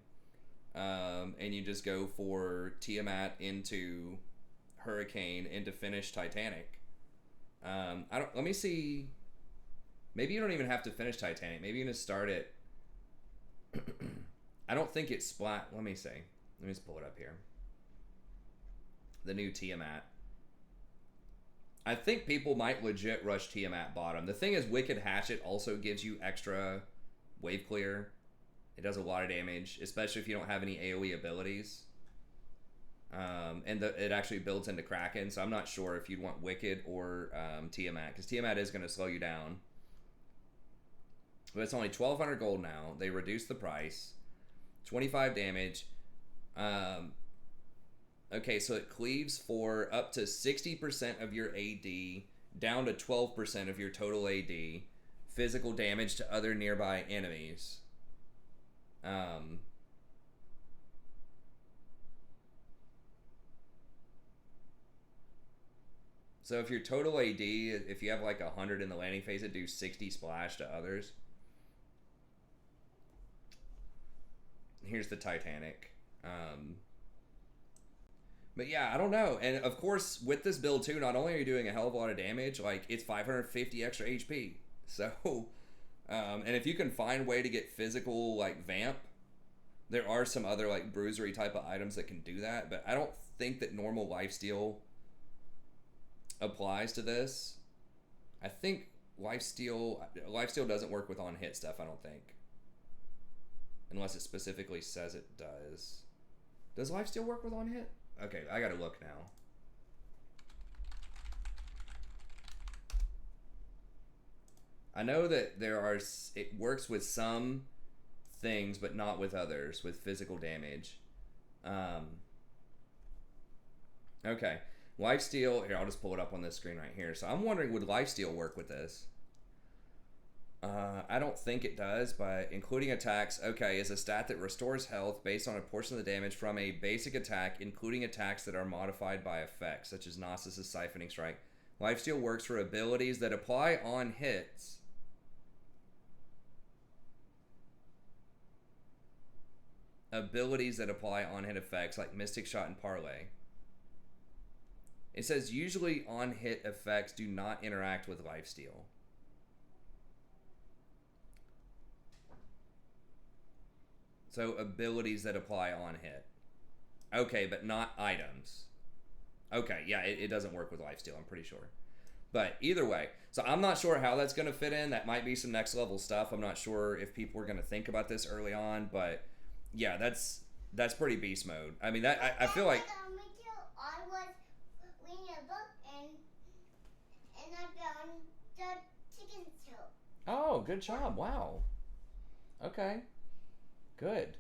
and you just go for Tiamat into Hurricane into finish Titanic. Let me see. Maybe you don't even have to finish Titanic. Maybe you can just start it. I don't think it's splat. Let me see. Let me just pull it up here. The new Tiamat. I think people might legit rush Tiamat bottom. The thing is, Wicked Hatchet also gives you extra wave clear. It does a lot of damage, especially if you don't have any AoE abilities. And it actually builds into Kraken, so I'm not sure if you'd want Wicked or Tiamat, because Tiamat is going to slow you down. But it's only 1,200 gold now. They reduced the price. 25 damage. Okay, so it cleaves for up to 60% of your AD, down to 12% of your total AD, physical damage to other nearby enemies. Um, so if your total AD, if you have like 100 in the landing phase, it do 60 splash to others. Here's the Titanic. But yeah, I don't know. And of course, with this build too, not only are you doing a hell of a lot of damage, like it's 550 extra HP. So, and if you can find a way to get physical like vamp, there are some other like bruisery type of items that can do that. But I don't think that normal lifesteal applies to this. I think lifesteal doesn't work with on hit stuff. I don't think, unless it specifically says it does. Does lifesteal work with on hit? Okay, I gotta look now. I know that it works with some things, but not with others, with physical damage. Okay, lifesteal, here, I'll just pull it up on this screen right here. So I'm wondering, would lifesteal work with this? I don't think it does, but including attacks, okay, is a stat that restores health based on a portion of the damage from a basic attack, including attacks that are modified by effects, such as Gnosis' Siphoning Strike. Lifesteal works for abilities that apply on hits. Abilities that apply on hit effects, like Mystic Shot and Parlay. It says usually on hit effects do not interact with lifesteal. So abilities that apply on hit. Okay, but not items. Okay, yeah, it doesn't work with lifesteal, I'm pretty sure. But either way, so I'm not sure how that's going to fit in. That might be some next level stuff. I'm not sure if people are going to think about this early on, but yeah, that's pretty beast mode. I mean, that I feel like I was reading a book and I found the chicken soup. Oh, good job. Wow. Okay. Good.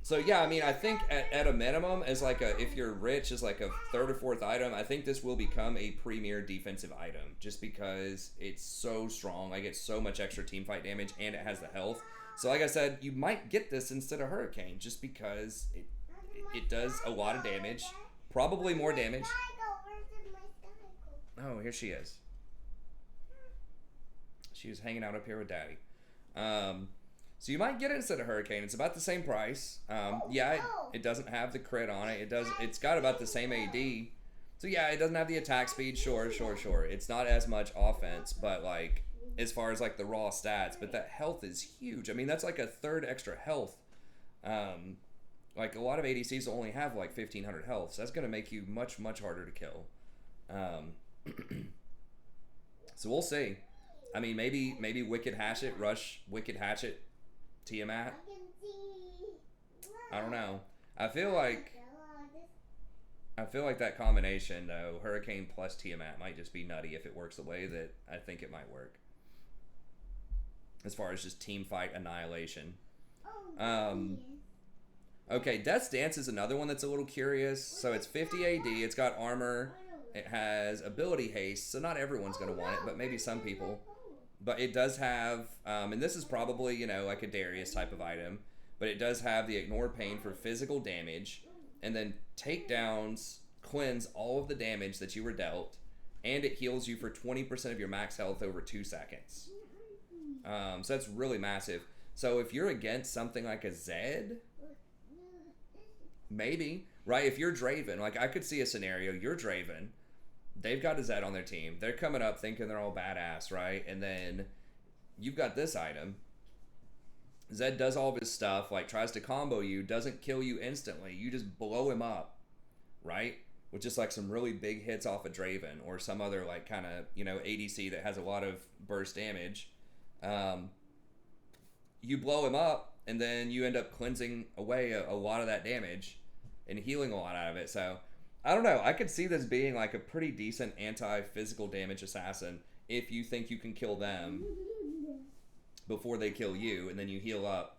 So yeah, I mean, I think at a minimum, as like if you're rich, as like a third or fourth item, I think this will become a premier defensive item, just because it's so strong. Like, it's so much extra team fight damage, and it has the health. So like I said, you might get this instead of Hurricane, just because it does a lot of damage, probably more damage. Oh, here she is. She was hanging out up here with Daddy. So you might get it instead of Hurricane. It's about the same price. Yeah, it doesn't have the crit on it. It's got about the same AD. So yeah, it doesn't have the attack speed. Sure. It's not as much offense, but like as far as like the raw stats, but that health is huge. I mean, that's like a third extra health. Like a lot of ADCs only have like 1,500 health, so that's going to make you much harder to kill. So we'll see. I mean, maybe Wicked Hatchet, Rush, Wicked Hatchet, Tiamat. I don't know. I feel like that combination though, Hurricane plus Tiamat, might just be nutty if it works the way that I think it might work. As far as just team fight annihilation. Okay, Death's Dance is another one that's a little curious. So it's 50 AD, it's got armor, it has ability haste, so not everyone's going to want it, but maybe some people. But it does have, and this is probably, you know, like a Darius type of item, but it does have the Ignore Pain for physical damage, and then takedowns cleanse all of the damage that you were dealt, and it heals you for 20% of your max health over 2 seconds. So that's really massive. So if you're against something like a Zed, maybe, right? If you're Draven, like I could see a scenario, you're Draven, they've got a Zed on their team. They're coming up thinking they're all badass, right? And then you've got this item. Zed does all of his stuff, like tries to combo you, doesn't kill you instantly. You just blow him up, right? With just like some really big hits off of Draven or some other like kind of, you know, ADC that has a lot of burst damage. You blow him up and then you end up cleansing away a lot of that damage and healing a lot out of it. So I don't know. I could see this being like a pretty decent anti-physical damage assassin if you think you can kill them before they kill you, and then you heal up.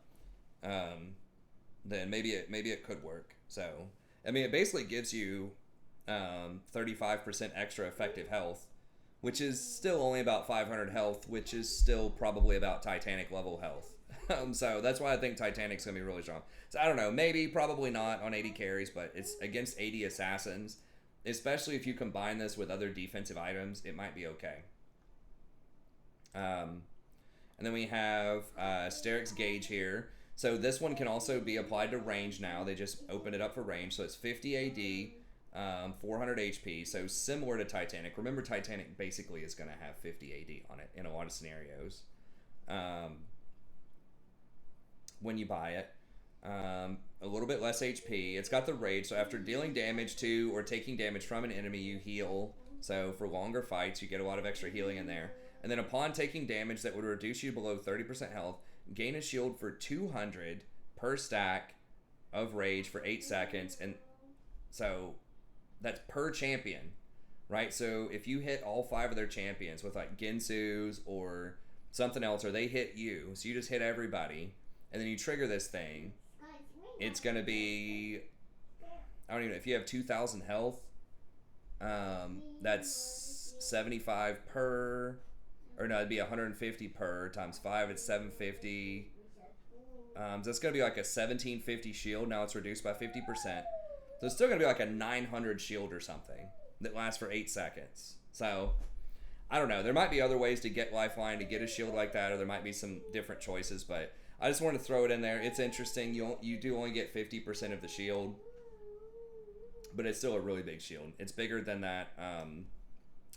then maybe it could work. So, I mean, it basically gives you 35% extra effective health, which is still only about 500 health, which is still probably about Titanic level health. So that's why I think Titanic's gonna be really strong. So I don't know, maybe, probably not on 80 carries, but it's against 80 assassins. Especially if you combine this with other defensive items, it might be okay. And then we have Steric's Gauge here. So this one can also be applied to range now. They just opened it up for range. So it's 50 AD, 400 HP. So similar to Titanic. Remember, Titanic basically is going to have 50 AD on it in a lot of scenarios when you buy it. A little bit less HP. It's got the rage, so after dealing damage to or taking damage from an enemy, you heal. So for longer fights, you get a lot of extra healing in there. And then upon taking damage that would reduce you below 30% health, gain a shield for 200 per stack of rage for 8 seconds. And so that's per champion, right? So if you hit all 5 of their champions with like Ginsu's or something else, or they hit you, so you just hit everybody, and then you trigger this thing, it's going to be, I don't even know, if you have 2,000 health, that's 75 per, or no, it'd be 150 per times 5, it's 750. So it's going to be like a 1750 shield. Now it's reduced by 50%. So it's still going to be like a 900 shield or something that lasts for 8 seconds. So I don't know. There might be other ways to get Lifeline, to get a shield like that, or there might be some different choices, but I just wanted to throw it in there. It's interesting. You do only get 50% of the shield, but it's still a really big shield. It's bigger than that,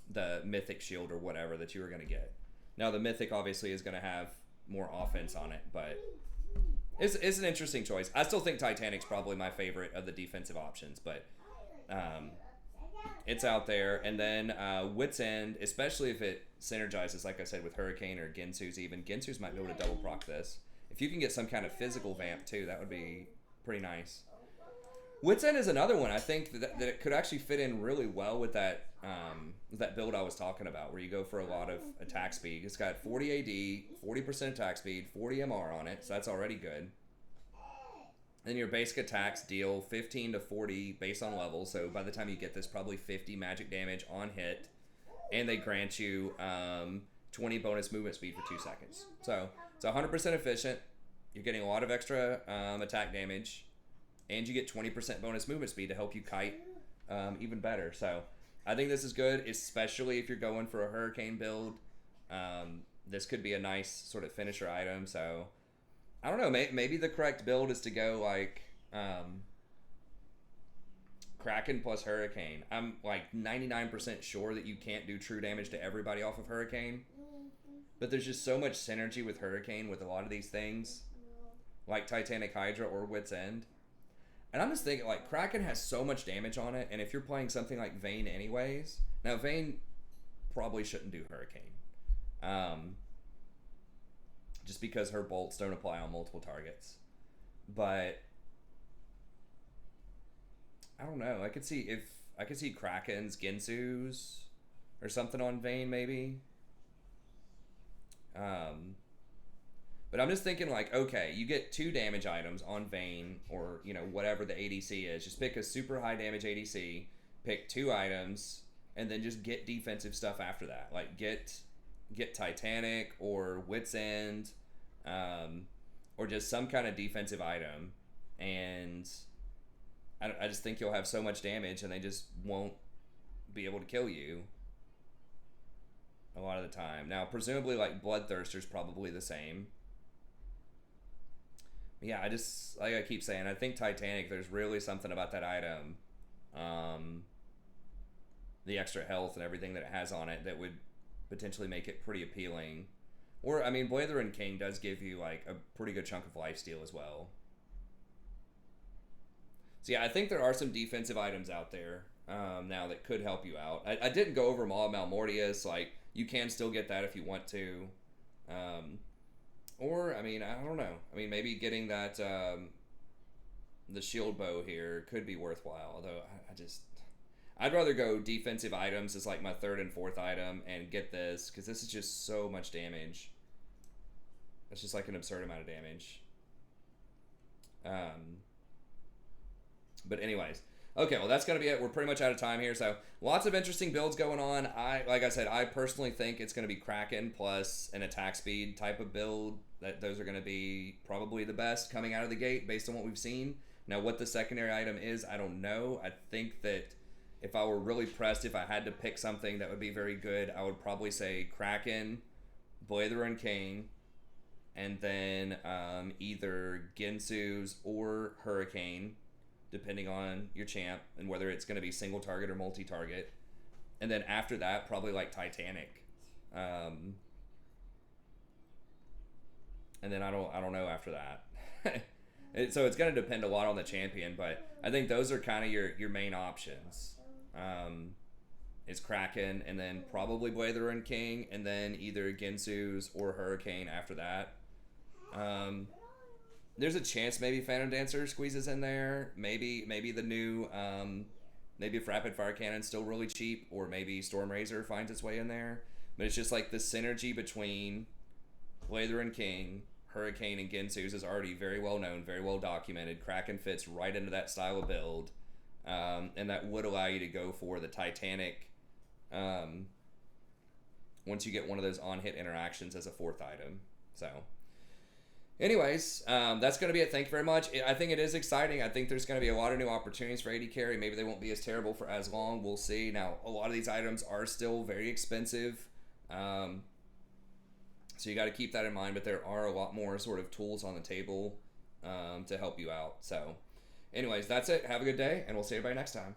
the Mythic shield or whatever that you were going to get. Now, the Mythic obviously is going to have more offense on it, but it's an interesting choice. I still think Titanic's probably my favorite of the defensive options, but it's out there. And then Wit's End, especially if it synergizes, like I said, with Hurricane or Ginsu's even. Ginsu's might be able to double proc this. If you can get some kind of physical vamp too, that would be pretty nice. Wit's End is another one. I think that it could actually fit in really well with that build I was talking about, where you go for a lot of attack speed. It's got 40 AD, 40% attack speed, 40 MR on it, so that's already good. Then your basic attacks deal 15 to 40 based on level, so by the time you get this, probably 50 magic damage on hit, and they grant you 20 bonus movement speed for 2 seconds. So it's 100% efficient. You're getting a lot of extra attack damage, and you get 20% bonus movement speed to help you kite even better. So I think this is good, especially if you're going for a Hurricane build. This could be a nice sort of finisher item. So I don't know, maybe the correct build is to go like Kraken plus Hurricane. I'm like 99% sure that you can't do true damage to everybody off of Hurricane, but there's just so much synergy with Hurricane with a lot of these things, like Titanic Hydra or Wit's End. And I'm just thinking, like, Kraken has so much damage on it, and if you're playing something like Vayne anyways, now Vayne probably shouldn't do Hurricane, just because her bolts don't apply on multiple targets. But I don't know. I could see Kraken's, Ginsu's, or something on Vayne maybe. But I'm just thinking, like, okay, you get 2 damage items on Vayne, or, you know, whatever the ADC is. Just pick a super high damage ADC, pick 2 items, and then just get defensive stuff after that. Like, get Titanic or Wit's End, or just some kind of defensive item. And I just think you'll have so much damage, and they just won't be able to kill you a lot of the time. Now, presumably, like, Bloodthirster's probably the same. Yeah, I just, like I keep saying, I think Titanic, there's really something about that item, the extra health and everything that it has on it, that would potentially make it pretty appealing. Or, I mean, Blazing King does give you, like, a pretty good chunk of lifesteal as well. So yeah, I think there are some defensive items out there now that could help you out. I didn't go over Maw of Malmortius. Like, you can still get that if you want to. Or, I mean, I don't know. I mean, maybe getting that, the shield bow here could be worthwhile. Although, I'd rather go defensive items as like my 3rd and 4th item and get this, because this is just so much damage. It's just like an absurd amount of damage. But anyways, okay, well that's gonna be it. We're pretty much out of time here, so lots of interesting builds going on. Like I said, I personally think it's gonna be Kraken plus an attack speed type of build. That those are gonna be probably the best coming out of the gate based on what we've seen. Now, what the secondary item is, I don't know. I think that if I were really pressed, if I had to pick something that would be very good, I would probably say Kraken, Blatherin King, and then either Gensu's or Hurricane, depending on your champ and whether it's going to be single target or multi-target. And then after that, probably like Titanic. And then I don't know after that. So it's going to depend a lot on the champion, but I think those are kind of your main options. Is Kraken, and then probably Blatherin King, and then either Gensu's or Hurricane after that. There's a chance maybe Phantom Dancer squeezes in there. Maybe the new maybe if Rapid Fire Cannon's still really cheap, or maybe Storm Razor finds its way in there. But it's just like the synergy between Blatherin King, Hurricane, and Gensu's is already very well known, very well documented. Kraken fits right into that style of build, and that would allow you to go for the Titanic once you get one of those on-hit interactions as a fourth item. So anyways, that's going to be it. Thank you very much. I think it is exciting. I think there's going to be a lot of new opportunities for AD carry. Maybe they won't be as terrible for as long. We'll see. Now, a lot of these items are still very expensive. So you got to keep that in mind, but there are a lot more sort of tools on the table to help you out. So anyways, that's it. Have a good day, and we'll see everybody next time.